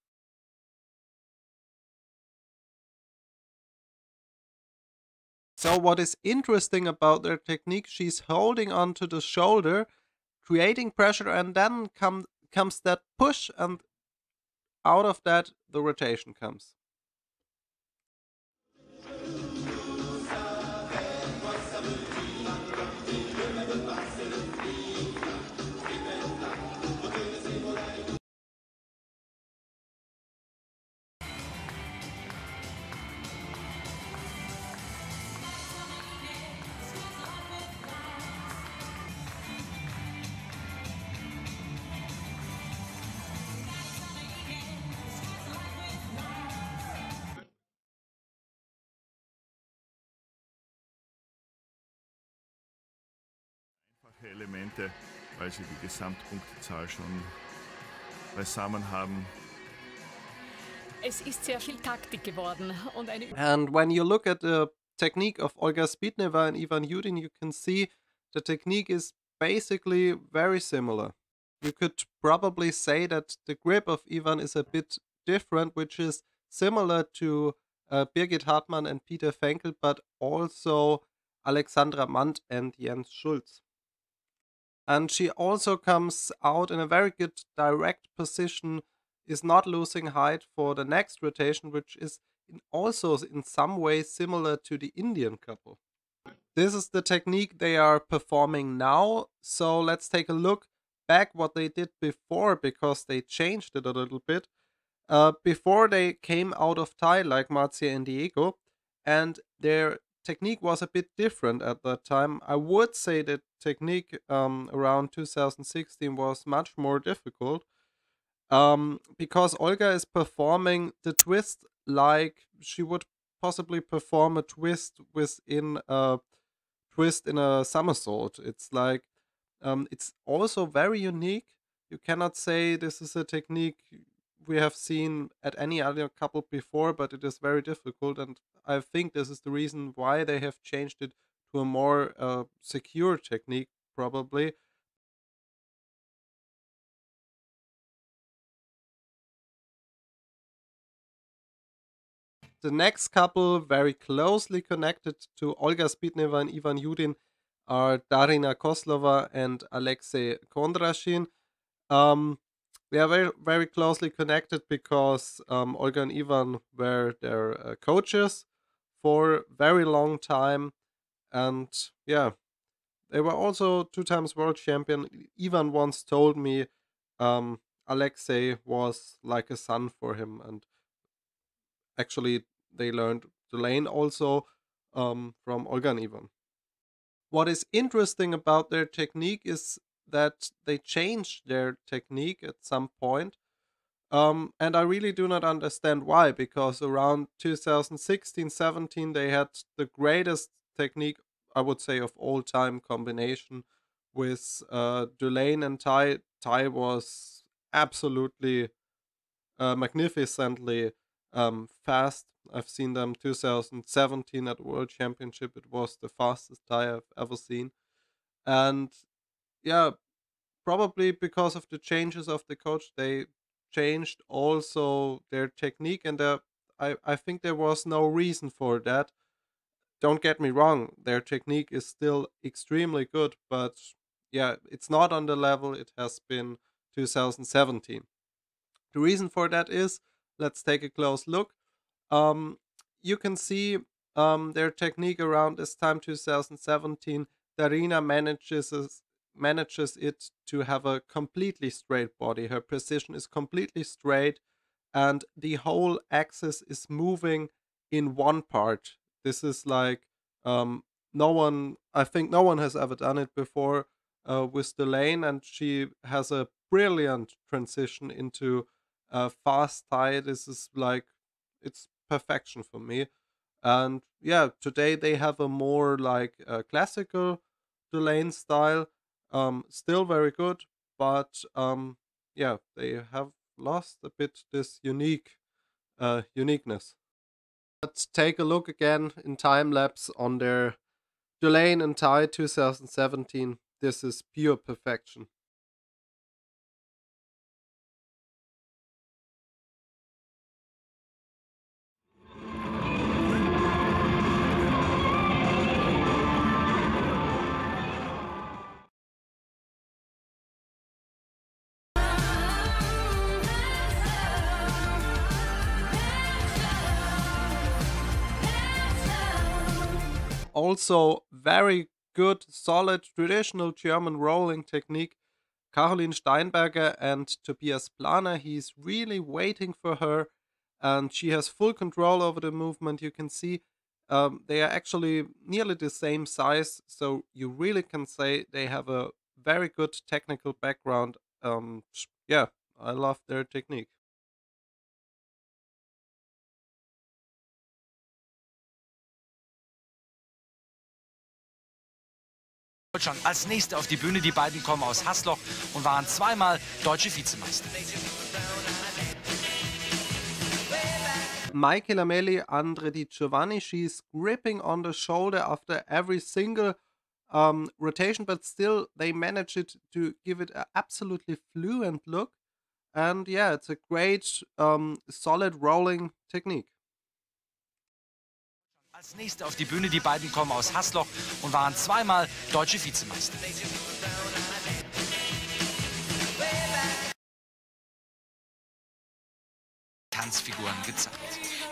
So what is interesting about their technique, she's holding onto the shoulder, creating pressure, and then comes that push, and out of that the rotation comes. Elemente, weil sie die Gesamtpunktezahl schon beisammen haben. Es ist sehr viel Taktik geworden und eine. And when you look at the technique of Olga Sbitneva and Ivan Yudin, you can see the technique is basically very similar. You could probably say that the grip of Ivan is a bit different, which is similar to Birgit Hartmann and Peter Fenkl, but also Alexandra Mandt and Jens Schulz. And she also comes out in a very good direct position, is not losing height for the next rotation, which is also in some ways similar to the Indian couple. This is the technique they are performing now, so let's take a look back what they did before, because they changed it a little bit. Before they came out of tie like Marcia and Diego, and their technique was a bit different at that time. I would say that technique around 2016 was much more difficult because Olga is performing the twist like she would possibly perform a twist within a twist in a somersault. It's like, it's also very unique. You cannot say this is a technique we have seen at any other couple before, but it is very difficult, and I think this is the reason why they have changed it to a more secure technique, probably. The next couple, very closely connected to Olga Sbitneva and Ivan Yudin, are Darina Kozlova and Alexei Kondrashin. They are very, very closely connected because Olga and Ivan were their coaches for a very long time. And yeah, they were also 2 times world champion. Ivan once told me Alexei was like a son for him. And actually, they learned Dulaine also from Olga and Ivan. What is interesting about their technique is that they changed their technique at some point. And I really do not understand why, because around 2016-17 they had the greatest technique, I would say, of all time combination with Dulaine and Tai. Tai was absolutely magnificently fast. I've seen them 2017 at the World Championship. It was the fastest Tai I've ever seen. And yeah, probably because of the changes of the coach, they changed also their technique, and I think there was no reason for that. Don't get me wrong, their technique is still extremely good, but yeah, it's not on the level it has been 2017. The reason for that is, let's take a close look. You can see their technique around this time, 2017. Darina manages it to have a completely straight body. Her precision is completely straight, and the whole axis is moving in one part. This is like I think no one has ever done it before with Dulaine, and she has a brilliant transition into fast Tai. This is like, it's perfection for me. And yeah, today they have a more like classical Dulaine style, still very good, but yeah, they have lost a bit this uniqueness. Let's take a look again in time lapse on their Dulaine and Tai 2017. This is pure perfection. Also, very good, solid, traditional German rolling technique. Caroline Steinberger and Tobias Planer, he's really waiting for her, and she has full control over the movement. You can see they are actually nearly the same size, so you really can say they have a very good technical background. Yeah, I love their technique. Deutschland als Nächste auf die Bühne. Die beiden kommen aus Hasloch und waren zweimal deutsche Vizemeister. Michael Amelli, Andre Di Giovanni, she's gripping on the shoulder after every single rotation, but still they manage it to give it an absolutely fluent look. And yeah, it's a great, solid rolling technique. Als Nächste auf die Bühne. Die beiden kommen aus Hasloch und waren zweimal deutsche Vizemeister. Tanzfiguren gezeigt.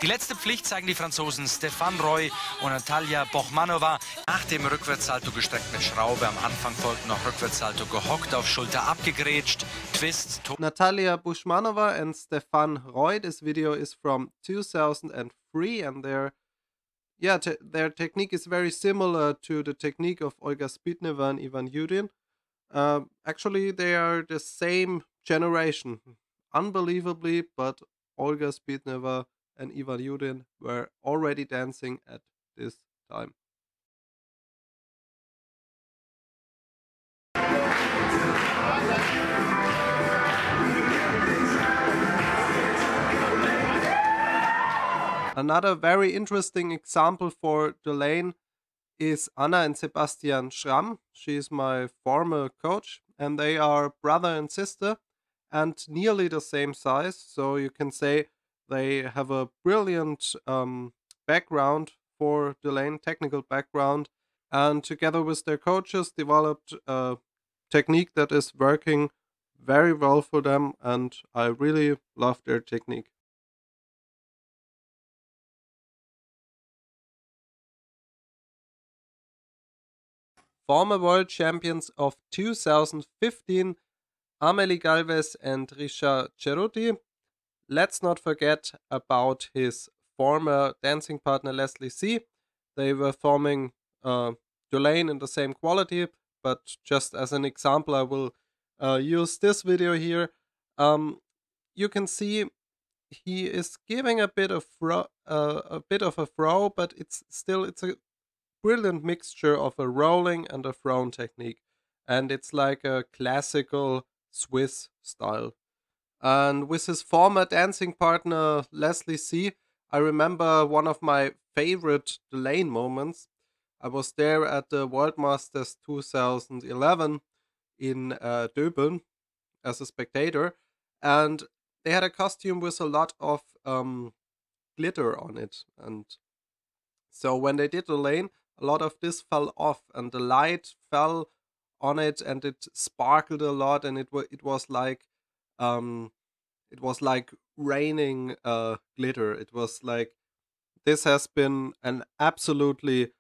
Die letzte Pflicht zeigen die Franzosen Stéphane Roy und Natalia Bochmanova. Nach dem Rückwärtssalto gestreckt mit Schraube. Am Anfang folgt noch Rückwärtssalto gehockt, auf Schulter abgegrätscht, Twist. Natalia Bochmanova and Stéphane Roy. This video is from 2003, and their technique is very similar to the technique of Olga Sbitneva and Ivan Yudin. Actually, they are the same generation. Unbelievably, but Olga Sbitneva and Ivan Yudin were already dancing at this time. Another very interesting example for Dulaine is Anna and Sebastian Schramm. She's my former coach, and they are brother and sister and nearly the same size. So you can say they have a brilliant background for Dulaine, technical background, and together with their coaches developed a technique that is working very well for them, and I really love their technique. Former world champions of 2015, Amélie Galvez and Richard Cerruti. Let's not forget about his former dancing partner Leslie C. They were forming Dulaine in the same quality, but just as an example, I will use this video here. You can see he is giving a bit of a throw, but it's a brilliant mixture of a rolling and a thrown technique, and it's like a classical Swiss style. And with his former dancing partner Leslie C, I remember one of my favorite Dulaine moments. I was there at the World Masters 2011 in Döbeln as a spectator, and they had a costume with a lot of glitter on it, and so when they did Dulaine, a lot of this fell off, and the light fell on it, and it sparkled a lot, and it was like raining glitter. It was like, this has been an absolutely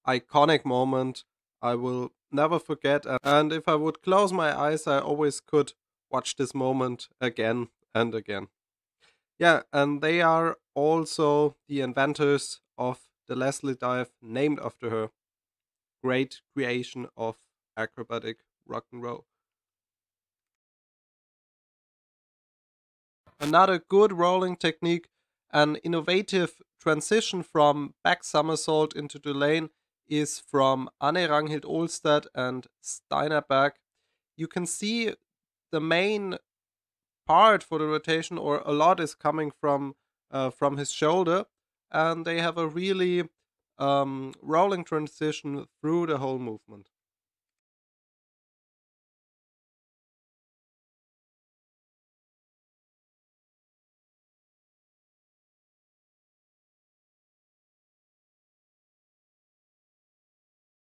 iconic moment I will never forget, and if I would close my eyes, I always could watch this moment again and again. Yeah, and they are also the inventors of the Leslie dive, named after her. Great creation of acrobatic rock and roll. Another good rolling technique, an innovative transition from back somersault into Dulaine, is from Anne Ragnhild-Olstad and Steinerberg. You can see the main part for the rotation, or a lot, is coming from his shoulder, and they have a really rolling transition through the whole movement.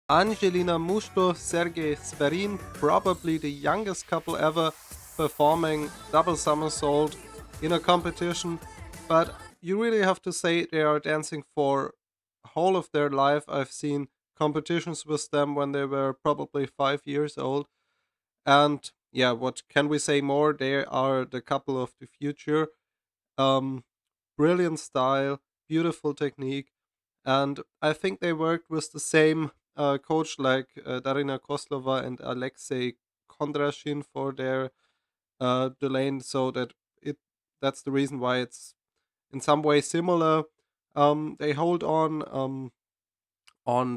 Angelina Musto, Sergei Sverin, probably the youngest couple ever performing double somersault in a competition, but you really have to say they are dancing for whole of their life. I've seen competitions with them when they were probably 5 years old, and yeah, what can we say more? They are the couple of the future. Brilliant style, beautiful technique, and I think they worked with the same coach like Darina Kozlova and Alexei Kondrashin for their Dulaine, so that's the reason why it's in some way similar. They hold on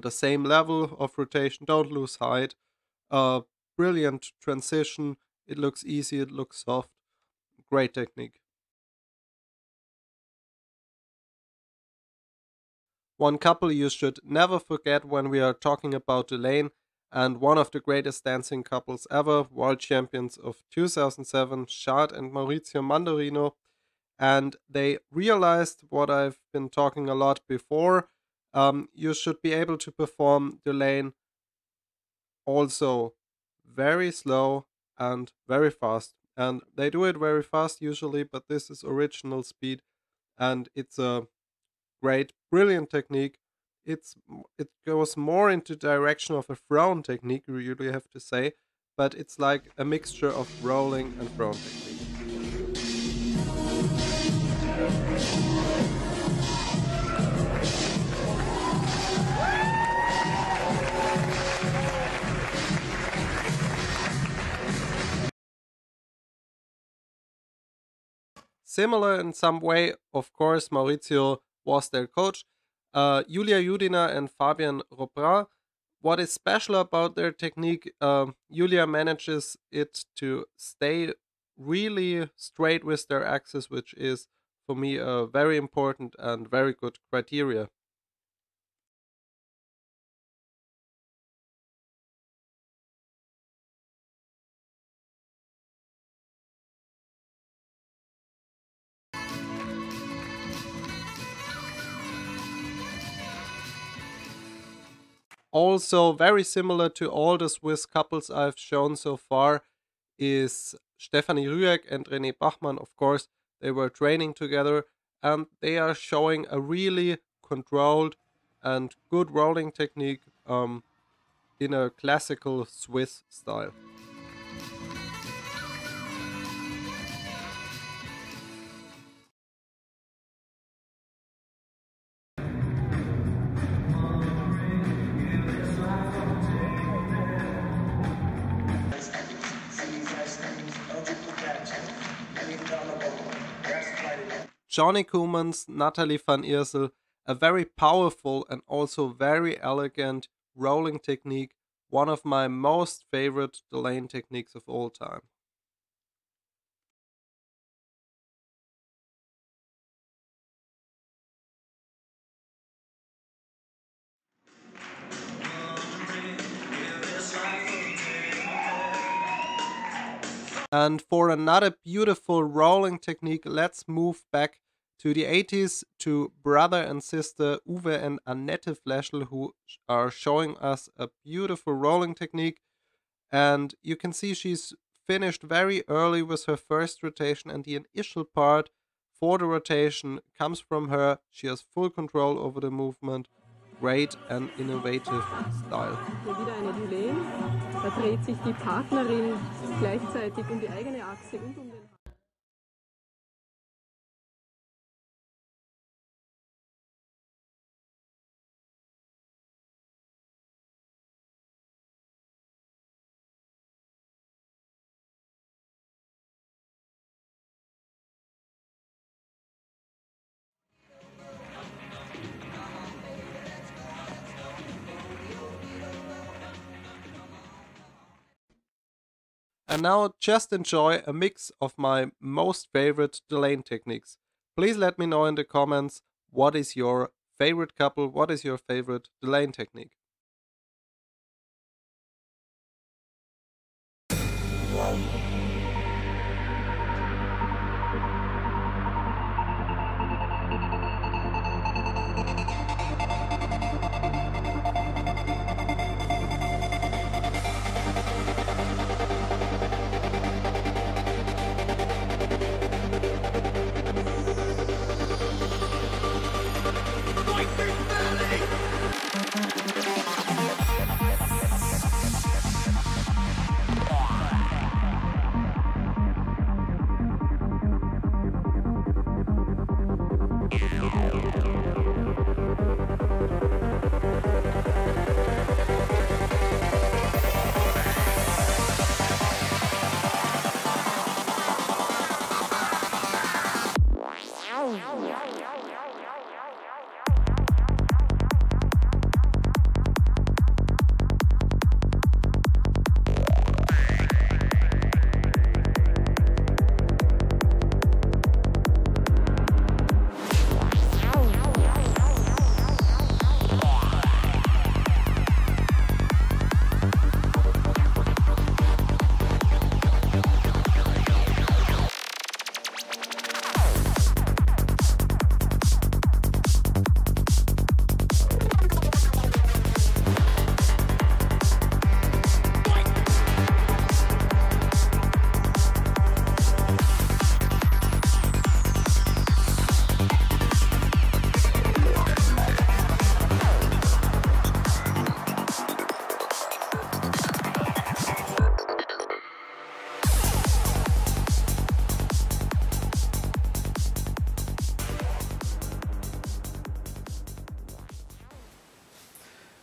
the same level of rotation, don't lose height. Brilliant transition. It looks easy, it looks soft. Great technique. One couple you should never forget when we are talking about Dulaine, and one of the greatest dancing couples ever, world champions of 2007, Chad and Maurizio Mandarino. And they realized what I've been talking a lot before. You should be able to perform Dulaine also very slow and very fast. And they do it very fast usually, but this is original speed, and it's a great, brilliant technique. It goes more into direction of a thrown technique, you really have to say, but it's like a mixture of rolling and thrown technique. Similar in some way, of course, Maurizio was their coach. Julia Yudina and Fabian Robra. What is special about their technique, Julia manages it to stay really straight with their axis, which is for me a very important and very good criteria. Also very similar to all the Swiss couples I've shown so far is Stefanie Rüegg and René Bachmann. Of course, they were training together and they are showing a really controlled and good rolling technique in a classical Swiss style. Johnny Koemans, Nathalie van Iersel, a very powerful and also very elegant rolling technique, one of my most favorite Dulaine techniques of all time. And for another beautiful rolling technique, let's move back to the 80s to brother and sister Uwe and Anette Fläschl, who are showing us a beautiful rolling technique. And you can see she's finished very early with her first rotation, and the initial part for the rotation comes from her. She has full control over the movement. Great and innovative style. Hier wieder eine Dulaine. Da dreht sich die Partnerin gleichzeitig um die eigene Achse und um den And now just enjoy a mix of my most favorite Dulaine techniques. Please let me know in the comments what is your favorite couple, what is your favorite Dulaine technique.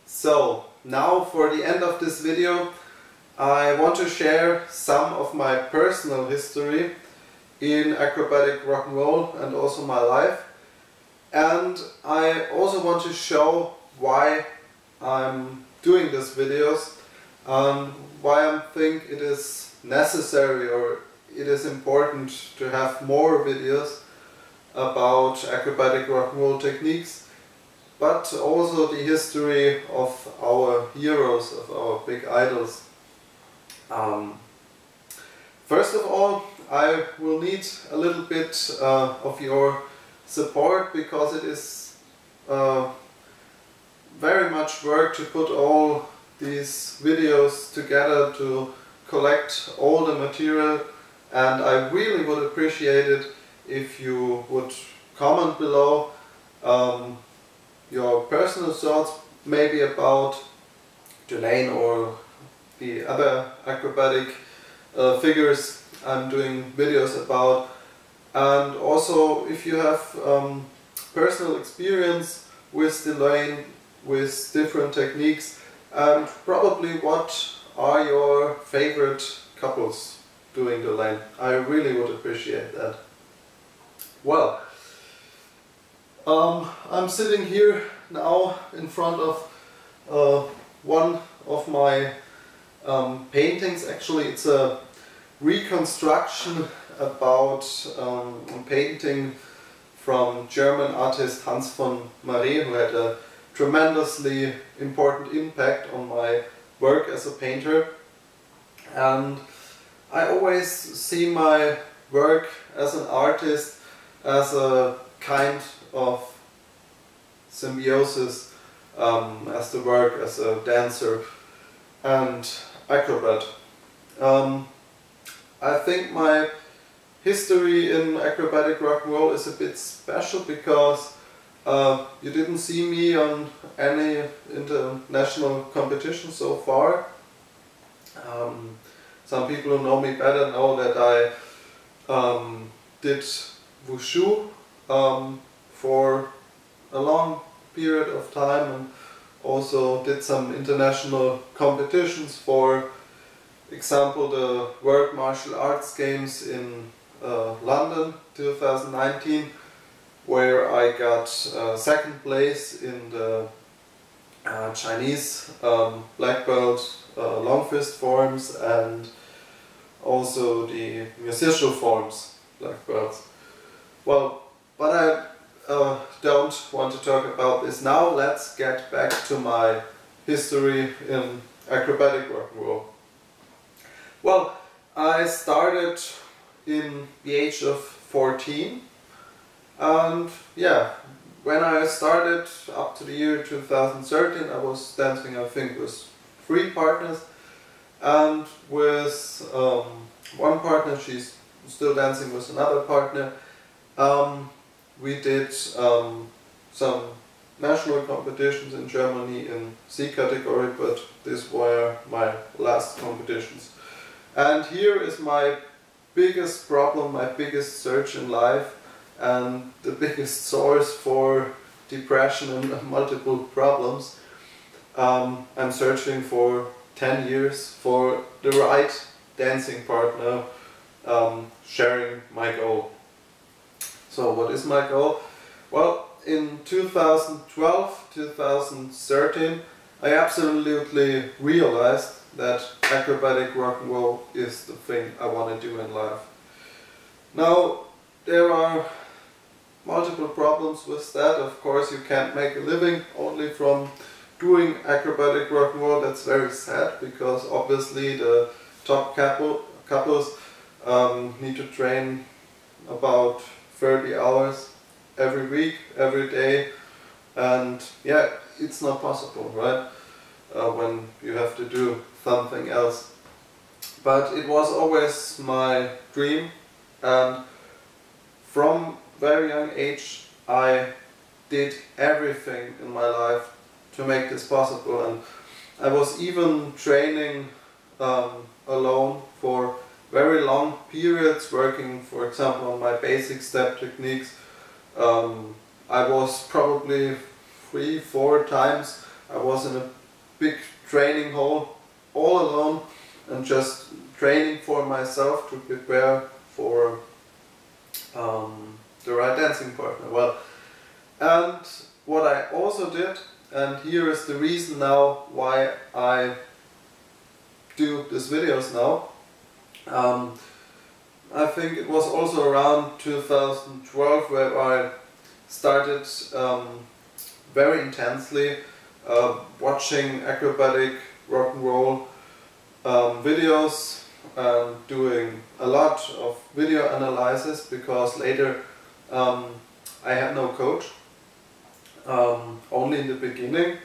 So now for the end of this video, I want to share some of my personal history in acrobatic rock and roll and also my life. And I also want to show why I'm doing these videos and why I think it is necessary or it is important to have more videos. about acrobatic rock and roll techniques, but also the history of our heroes, of our big idols. First of all, I will need a little bit of your support, because it is very much work to put all these videos together, to collect all the material, and I really would appreciate it if you would comment below your personal thoughts, maybe about Dulaine or the other acrobatic figures I'm doing videos about, and also if you have personal experience with Dulaine, with different techniques, and probably what are your favorite couples doing Dulaine. I really would appreciate that. Well, I'm sitting here now in front of one of my paintings. Actually, it's a reconstruction about a painting from German artist Hans von Maré, who had a tremendously important impact on my work as a painter. And I always see my work as an artist as a kind of symbiosis, as the work as a dancer and acrobat. I think my history in acrobatic rock and roll is a bit special, because you didn't see me on any international competition so far. Some people who know me better know that I did wushu for a long period of time, and also did some international competitions, for example the World Martial Arts Games in London 2019, where I got second place in the Chinese black belt long fist forms, and also the musician forms black belts. Well, but I don't want to talk about this now. Let's get back to my history in acrobatic rock and roll. Well, I started in the age of 14, and yeah, when I started up to the year 2013, I was dancing, I think, with 3 partners, and with one partner, she's still dancing with another partner. We did some national competitions in Germany in C category, but these were my last competitions. And here is my biggest problem, my biggest search in life, and the biggest source for depression and multiple problems. I'm searching for 10 years for the right dancing partner, sharing my goal. So what is my goal? Well, in 2012, 2013, I absolutely realized that acrobatic rock and roll is the thing I want to do in life. Now, there are multiple problems with that. Of course, you can't make a living only from doing acrobatic rock and roll. That's very sad, because obviously the top couples need to train about 30 hours every week, every day, and yeah, it's not possible, right? When you have to do something else. But it was always my dream, and from very young age I did everything in my life to make this possible, and I was even training alone for very long periods, working, for example, on my basic step techniques. I was probably 3-4 times, I was in a big training hall all alone and just training for myself to prepare for the right dancing partner. Well, and what I also did, and here is the reason now why I do these videos now. I think it was also around 2012 where I started very intensely watching acrobatic rock and roll videos and doing a lot of video analysis, because later I had no coach, only in the beginning,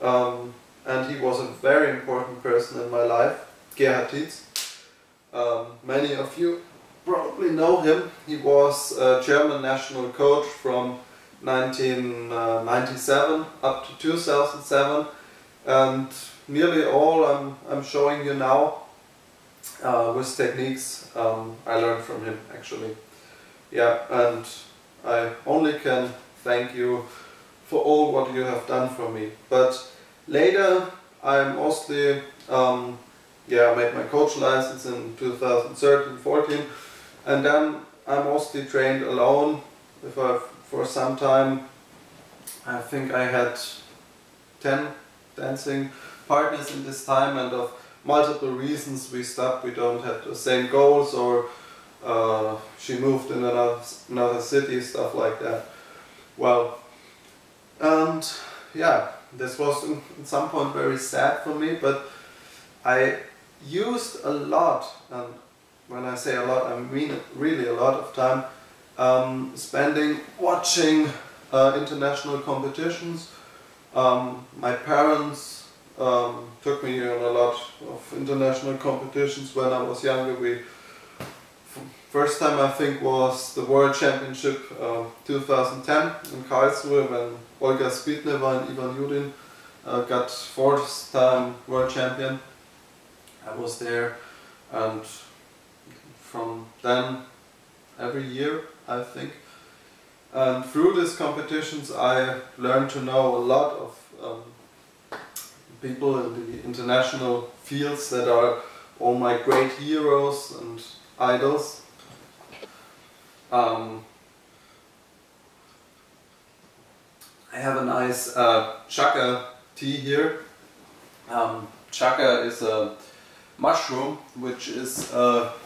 and he was a very important person in my life, Gerhard Tietz. Many of you probably know him. He was a German national coach from 1997 up to 2007, and nearly all I'm showing you now with techniques I learned from him, actually. Yeah, and I only can thank you for all what you have done for me. But later I mostly I made my coach license in 2013-14, and then I mostly trained alone. For some time, I think I had 10 dancing partners in this time, and of multiple reasons we stopped. We don't have the same goals, or she moved in another city, stuff like that. Well, and yeah, this was in some point very sad for me, but I used a lot, and when I say a lot, I mean really a lot of time, spending watching international competitions. My parents took me on a lot of international competitions when I was younger. First time I think was the World Championship 2010 in Karlsruhe, when Olga Sbitneva and Yudin got 4th time World Champion. I was there, and from then every year, I think. And through these competitions I learned to know a lot of people in the international fields that are all my great heroes and idols. I have a nice chaka tea here. Chaka is a mushroom which is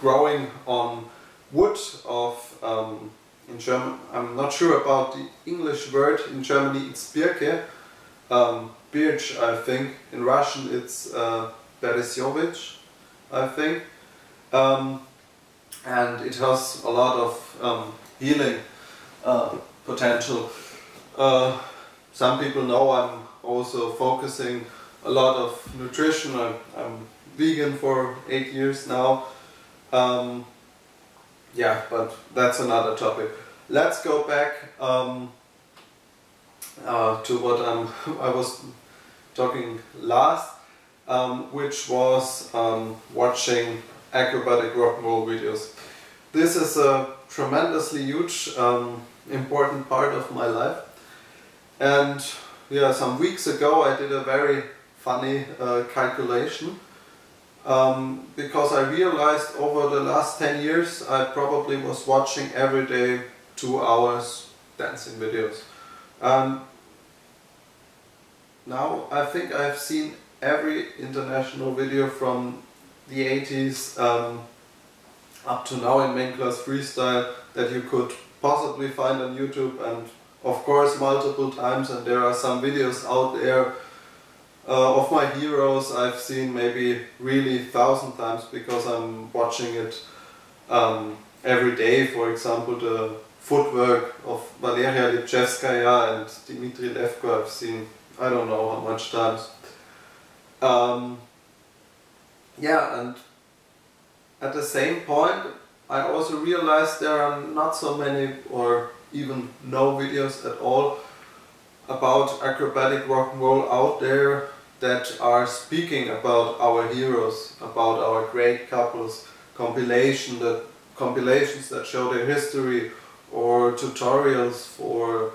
growing on wood of, in German, I'm not sure about the English word, in Germany it's Birke, birch I think, in Russian it's Beresyovich, I think, and it has a lot of healing potential. Some people know I'm also focusing a lot of nutrition. I'm vegan for 8 years now. Yeah, but that's another topic. Let's go back to what I was talking last, which was watching acrobatic rock and roll videos. This is a tremendously huge, important part of my life. And yeah, some weeks ago I did a very funny calculation. Because I realized over the last 10 years I probably was watching every day 2 hours dancing videos. Now I think I've seen every international video from the 80s up to now in main class freestyle that you could possibly find on YouTube, and of course multiple times, and there are some videos out there of my heroes I've seen maybe really 1,000 times, because I'm watching it every day. For example, the footwork of Valeria Lipchevskaya and Dmitry Levko I've seen I don't know how much times. Yeah, and at the same point I also realized there are not so many or even no videos at all about acrobatic rock and roll out there that are speaking about our heroes, about our great couples, compilations that show their history, or tutorials for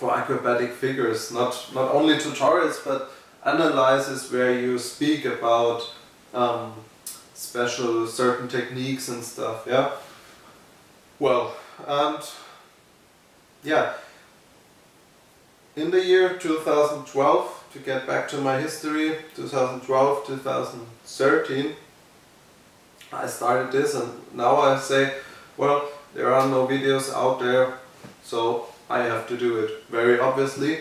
acrobatic figures. Not only tutorials, but analysis where you speak about special certain techniques and stuff. Yeah. Well, and yeah. In the year 2012, to get back to my history, 2012-2013, I started this, and now I say, well, there are no videos out there, so I have to do it. Very obviously,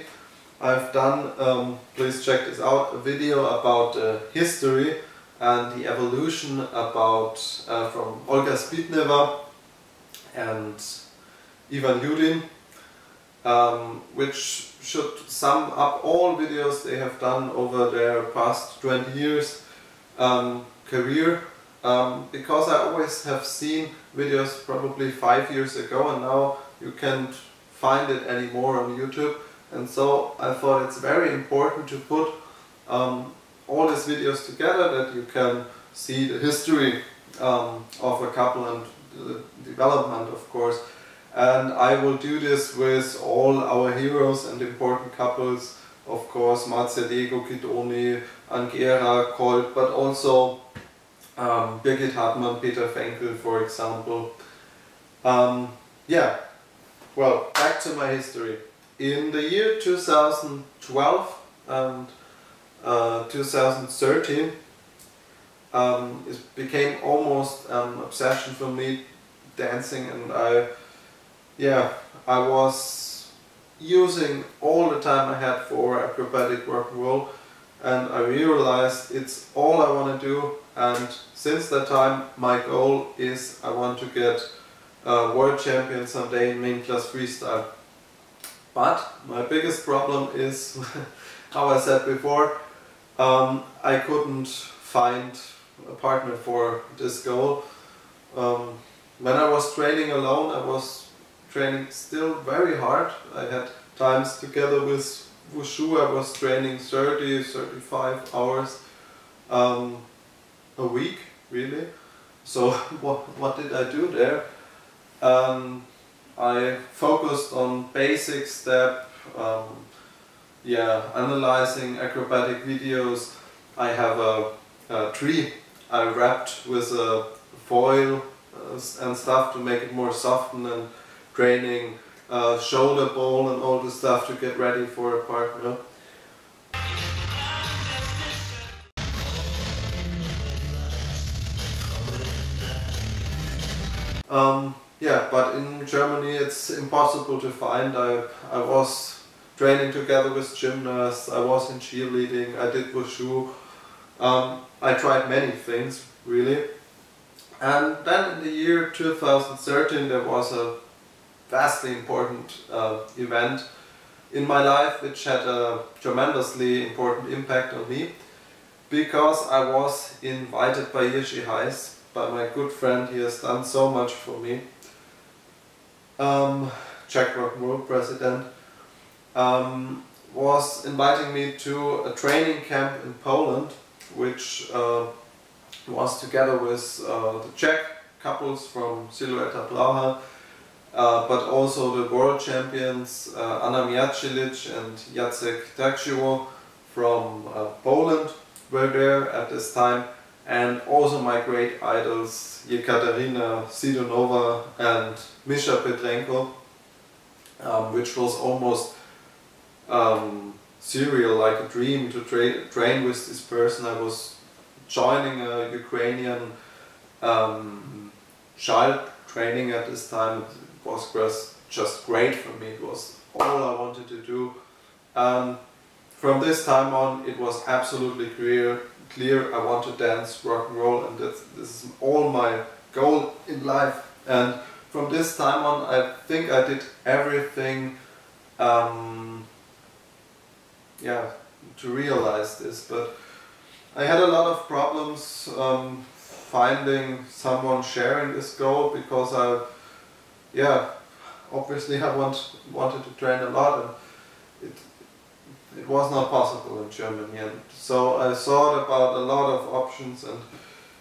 I've done, please check this out, a video about history and the evolution about from Olga Sbitneva and Ivan Yudin, which should sum up all videos they have done over their past 20 years career, because I always have seen videos probably 5 years ago, and now you can't find it anymore on YouTube, and so I thought it's very important to put all these videos together, that you can see the history of a couple and the development, of course. And I will do this with all our heroes and important couples, of course, Marcia, Chiodoni, Angera, Colt, but also Birgit Hartmann, Peter Fenkl, for example. Yeah, well, back to my history. In the year 2012 and 2013, it became almost an obsession for me, dancing, and I was using all the time I had for acrobatic rock and roll, and I realized it's all I want to do, and since that time my goal is I want to get world champion someday in main class freestyle. But my biggest problem is, how I said before, I couldn't find a partner for this goal. When I was training alone, I was training still very hard. I had times together with Wushu, I was training 30-35 hours a week, really. So what did I do there? I focused on basic step, analyzing acrobatic videos. I have a tree I wrapped with a foil and stuff to make it more softened, and training shoulder ball and all the stuff to get ready for a partner. Yeah, but in Germany it's impossible to find. I was training together with gymnasts, I was in cheerleading, I did wushu. I tried many things, really. And then in the year 2013 there was a vastly important event in my life, which had a tremendously important impact on me, because I was invited by Jiří Heiss, by my good friend. He has done so much for me. Czech Rock and Roll president, was inviting me to a training camp in Poland, which was together with the Czech couples from Silvia Blauha, but also the world champions Anna Miacielic and Jacek Takshiwo from Poland were there at this time, and also my great idols Darina Sidonova and Misha Petrenko, which was almost surreal, like a dream to train with this person. I was joining a Ukrainian child training at this time. It was just great for me. It was all I wanted to do. From this time on, it was absolutely clear I want to dance rock and roll, and this is all my goal in life. And from this time on, I think I did everything to realize this, but I had a lot of problems finding someone sharing this goal, because obviously I wanted to train a lot, and it was not possible in Germany. And so I thought about a lot of options, and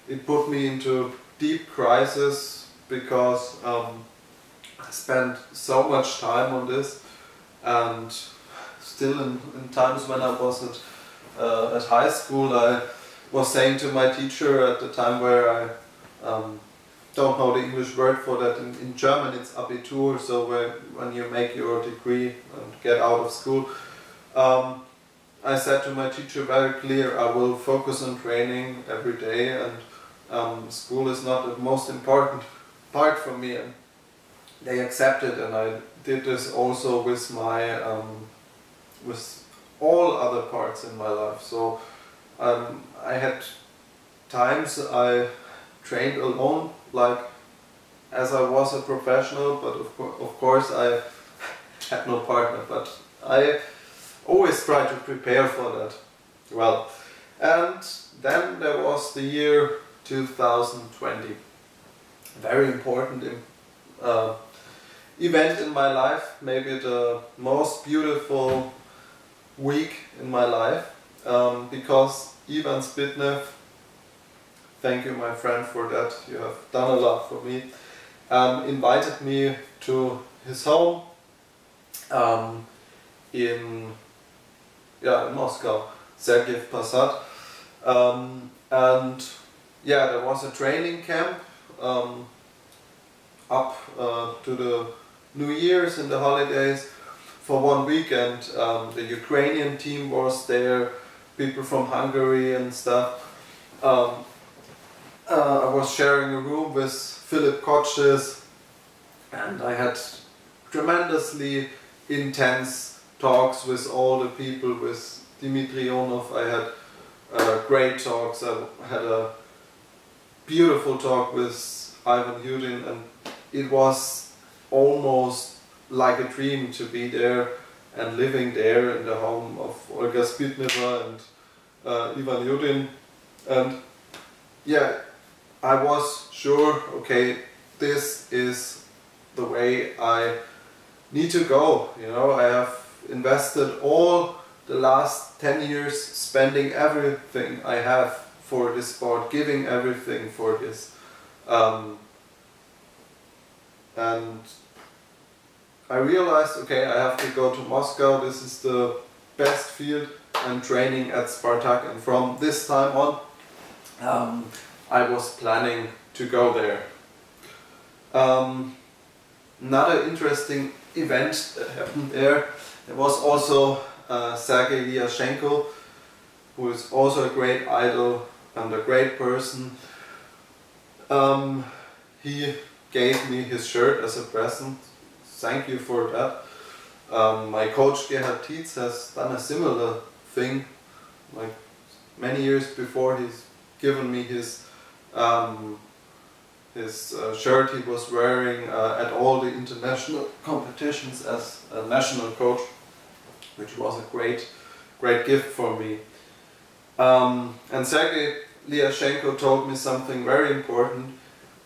it put me into deep crisis, because I spent so much time on this, and still in times when I was at high school, I was saying to my teacher at the time, where I don't know the English word for that, in German it's Abitur, so when you make your degree and get out of school, I said to my teacher very clear, I will focus on training every day, and school is not the most important part for me, and they accepted, and I did this also with my with all other parts in my life. So I had times I trained alone, like as I was a professional, but of course I had no partner, but I always try to prepare for that well. And then there was the year 2020, very important event in my life, maybe the most beautiful week in my life, because Ivan Sbitneva, thank you my friend for that, you have done a lot for me, invited me to his home in Moscow, Sergeyev Posad, and yeah, there was a training camp up to the New Year's and the holidays for 1 weekend. The Ukrainian team was there, people from Hungary and stuff. I was sharing a room with Philip Koches, and I had tremendously intense talks with all the people, with Dmitry Onov. I had great talks. I had a beautiful talk with Ivan Yudin, and it was almost like a dream to be there and living there in the home of Olga Sbitneva and Ivan Yudin. And yeah, I was sure, okay, this is the way I need to go. You know, I have invested all the last 10 years spending everything I have for this sport, giving everything for this. And I realized, okay, I have to go to Moscow, this is the best field. I'm training at Spartak, and from this time on I was planning to go there. Another interesting event that happened there was also Sergei Liashenko, who is also a great idol and a great person. He gave me his shirt as a present. Thank you for that. My coach Gerhard Tietz has done a similar thing. Like many years before, he's given me his shirt he was wearing at all the international competitions as a national coach, which was a great gift for me. And Sergei Liashenko told me something very important,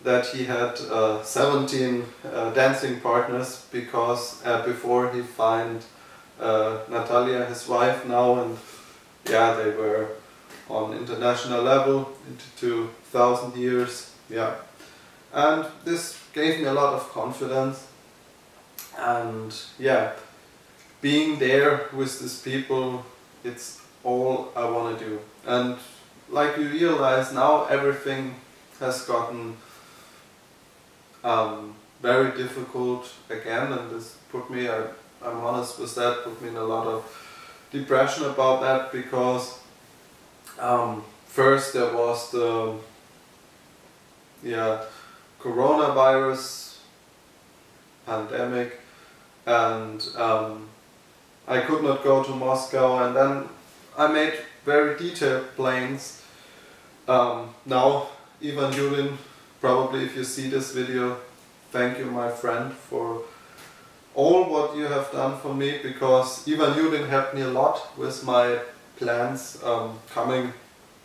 that he had 17 dancing partners, because before he found Natalia, his wife now, and yeah, they were on international level into 2,000 years, yeah. And this gave me a lot of confidence, and yeah, being there with these people, it's all I want to do. And like you realize now, everything has gotten very difficult again, and this put me, I'm honest with that, put me in a lot of depression about that, because first there was the coronavirus pandemic, and I could not go to Moscow, and then I made very detailed plans. Now Ivan Yudin, probably if you see this video, thank you my friend for all what you have done for me, because Ivan Yudin helped me a lot with my plans coming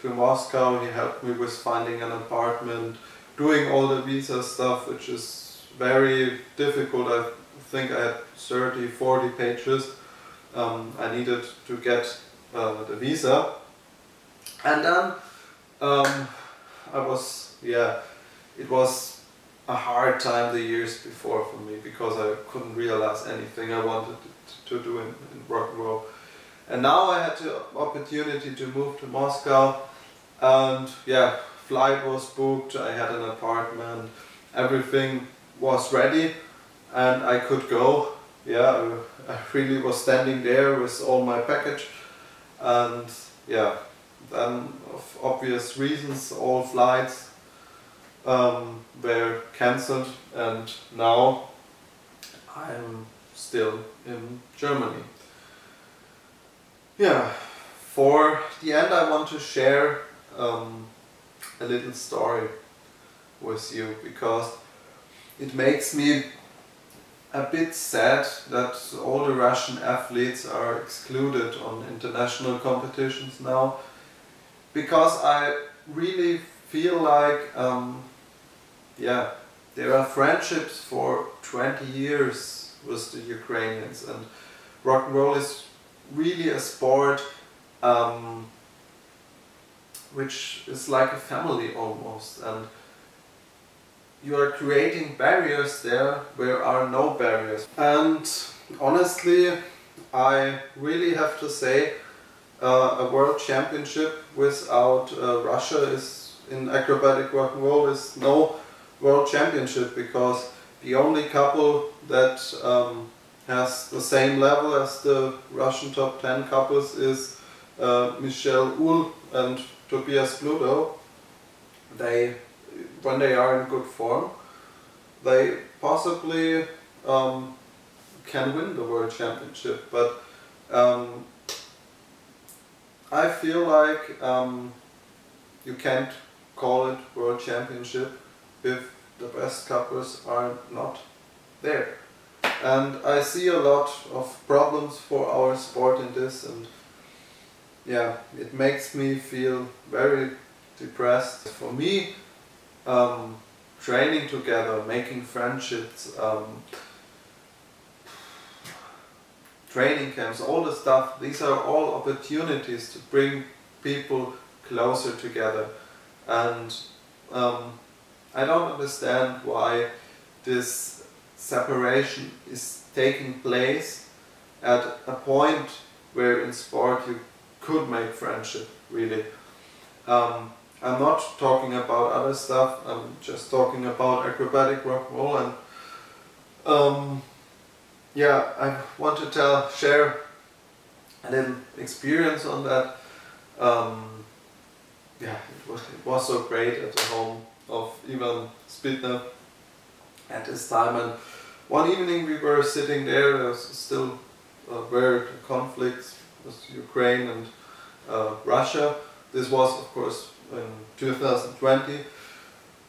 to Moscow. He helped me with finding an apartment, doing all the visa stuff, which is very difficult. I think I had 30-40 pages I needed to get the visa. And then it was a hard time the years before for me, because I couldn't realize anything I wanted to do in rock and roll. And now I had the opportunity to move to Moscow, and yeah, flight was booked, I had an apartment, everything was ready, and I could go. Yeah, I really was standing there with all my package, and yeah, then of obvious reasons all flights were cancelled, and now I'm still in Germany. Yeah, for the end I want to share a little story with you, because it makes me a bit sad that all the Russian athletes are excluded on international competitions now, because I really feel like yeah, there are friendships for 20 years with the Ukrainians, and rock and roll is really a sport which is like a family almost, and you are creating barriers there where are no barriers. And honestly, I really have to say a world championship without Russia is in acrobatic rock and roll is no world championship, because the only couple that has the same level as the Russian top 10 couples is Michel Uhl and Tobias Bludo. When they are in good form, they possibly can win the world championship, but I feel like you can't call it world championship if the best couples are not there. And I see a lot of problems for our sport in this, and yeah, it makes me feel very depressed. For me, training together, making friendships, training camps, all the stuff, these are all opportunities to bring people closer together. And I don't understand why this separation is taking place at a point where in sport you could make friendship, really. I'm not talking about other stuff, I'm just talking about acrobatic rock and roll, and yeah, I want to share a little experience on that. Yeah, it was so great at the home of Ivan Sbitneva at this time, and one evening we were sitting there was still were the conflicts with Ukraine and Russia. This was of course in 2020,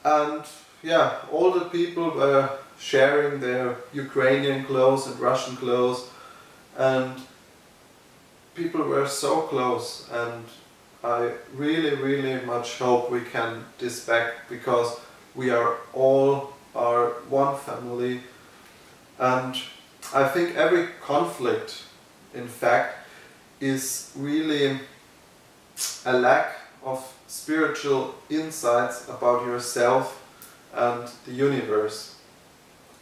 and yeah, all the people were sharing their Ukrainian clothes and Russian clothes, and people were so close, and I really much hope we can this back, because we are all one family, and I think every conflict in fact is really a lack of spiritual insights about yourself and the universe.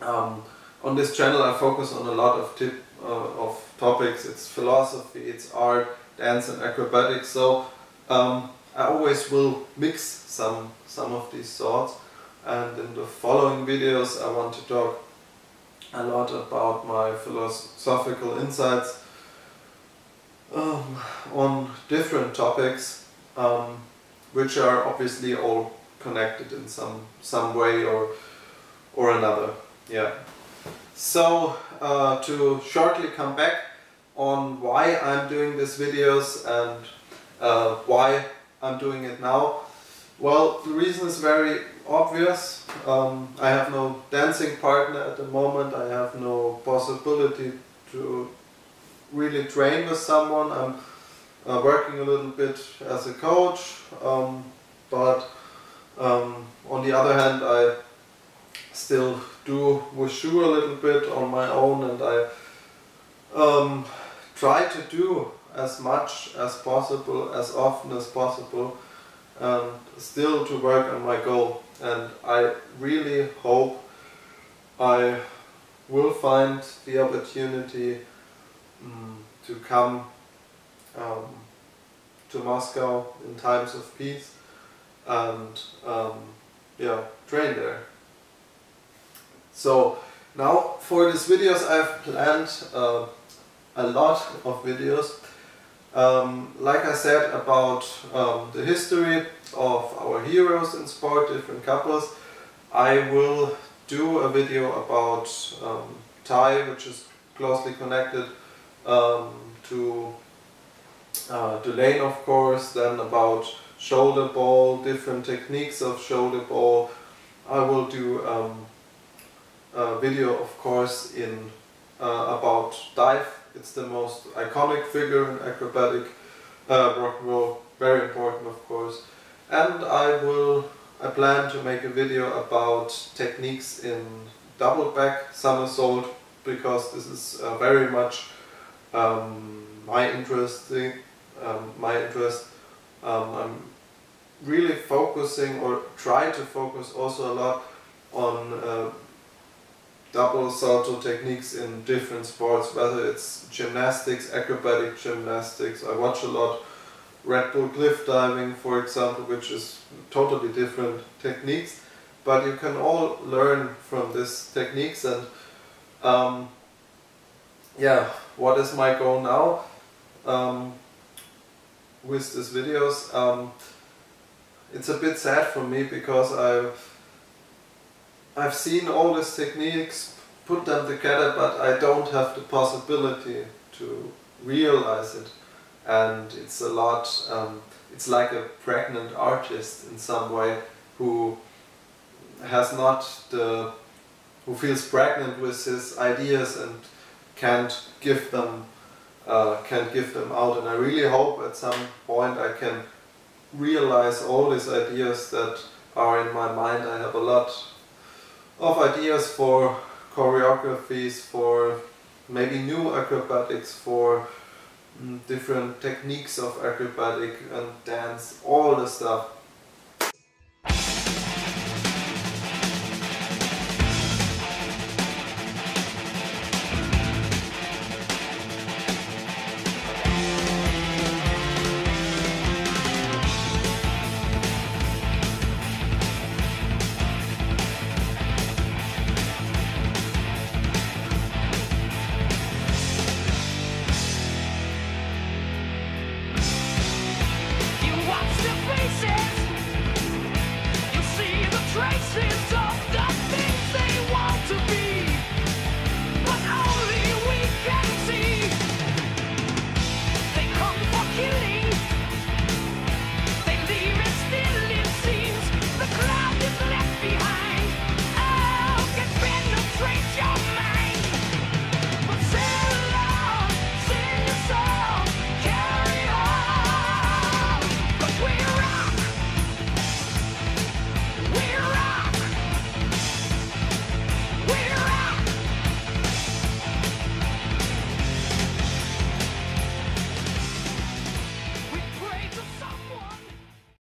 On this channel I focus on a lot of topics. It's philosophy, it's art, dance and acrobatics, so I always will mix some of these thoughts, and in the following videos I want to talk a lot about my philosophical insights on different topics, which are obviously all connected in some way or another. Yeah. So to shortly come back on why I'm doing these videos and why I'm doing it now. Well, the reason is very obvious. I have no dancing partner at the moment. I have no possibility to really train with someone. I'm working a little bit as a coach, but on the other hand I still do wushu a little bit on my own, and I try to do as much as possible, as often as possible, still to work on my goal. And I really hope I will find the opportunity to come to Moscow in times of peace and yeah, train there. So now for these videos I've planned a lot of videos. Like I said, about the history of our heroes in sport, different couples. I will do a video about Thai, which is closely connected to Dulaine, of course, then about shoulder ball, different techniques of shoulder ball. I will do a video, of course, in about dive. It's the most iconic figure in acrobatic rock and roll, very important, of course. And I plan to make a video about techniques in double back somersault, because this is very much my interest. I'm really focusing, or try to focus also a lot on double salto techniques in different sports, whether it's gymnastics, acrobatic gymnastics. I watch a lot Red Bull cliff diving, for example, which is totally different techniques, but you can all learn from these techniques. And yeah, what is my goal now with these videos? It's a bit sad for me, because I've seen all these techniques, put them together, but I don't have the possibility to realize it. And it's a lot, it's like a pregnant artist in some way, who has not who feels pregnant with his ideas and can't give them out. And I really hope at some point I can realize all these ideas that are in my mind. I have a lot of ideas for choreographies, for maybe new acrobatics, for different techniques of acrobatic and dance, all the stuff. Traces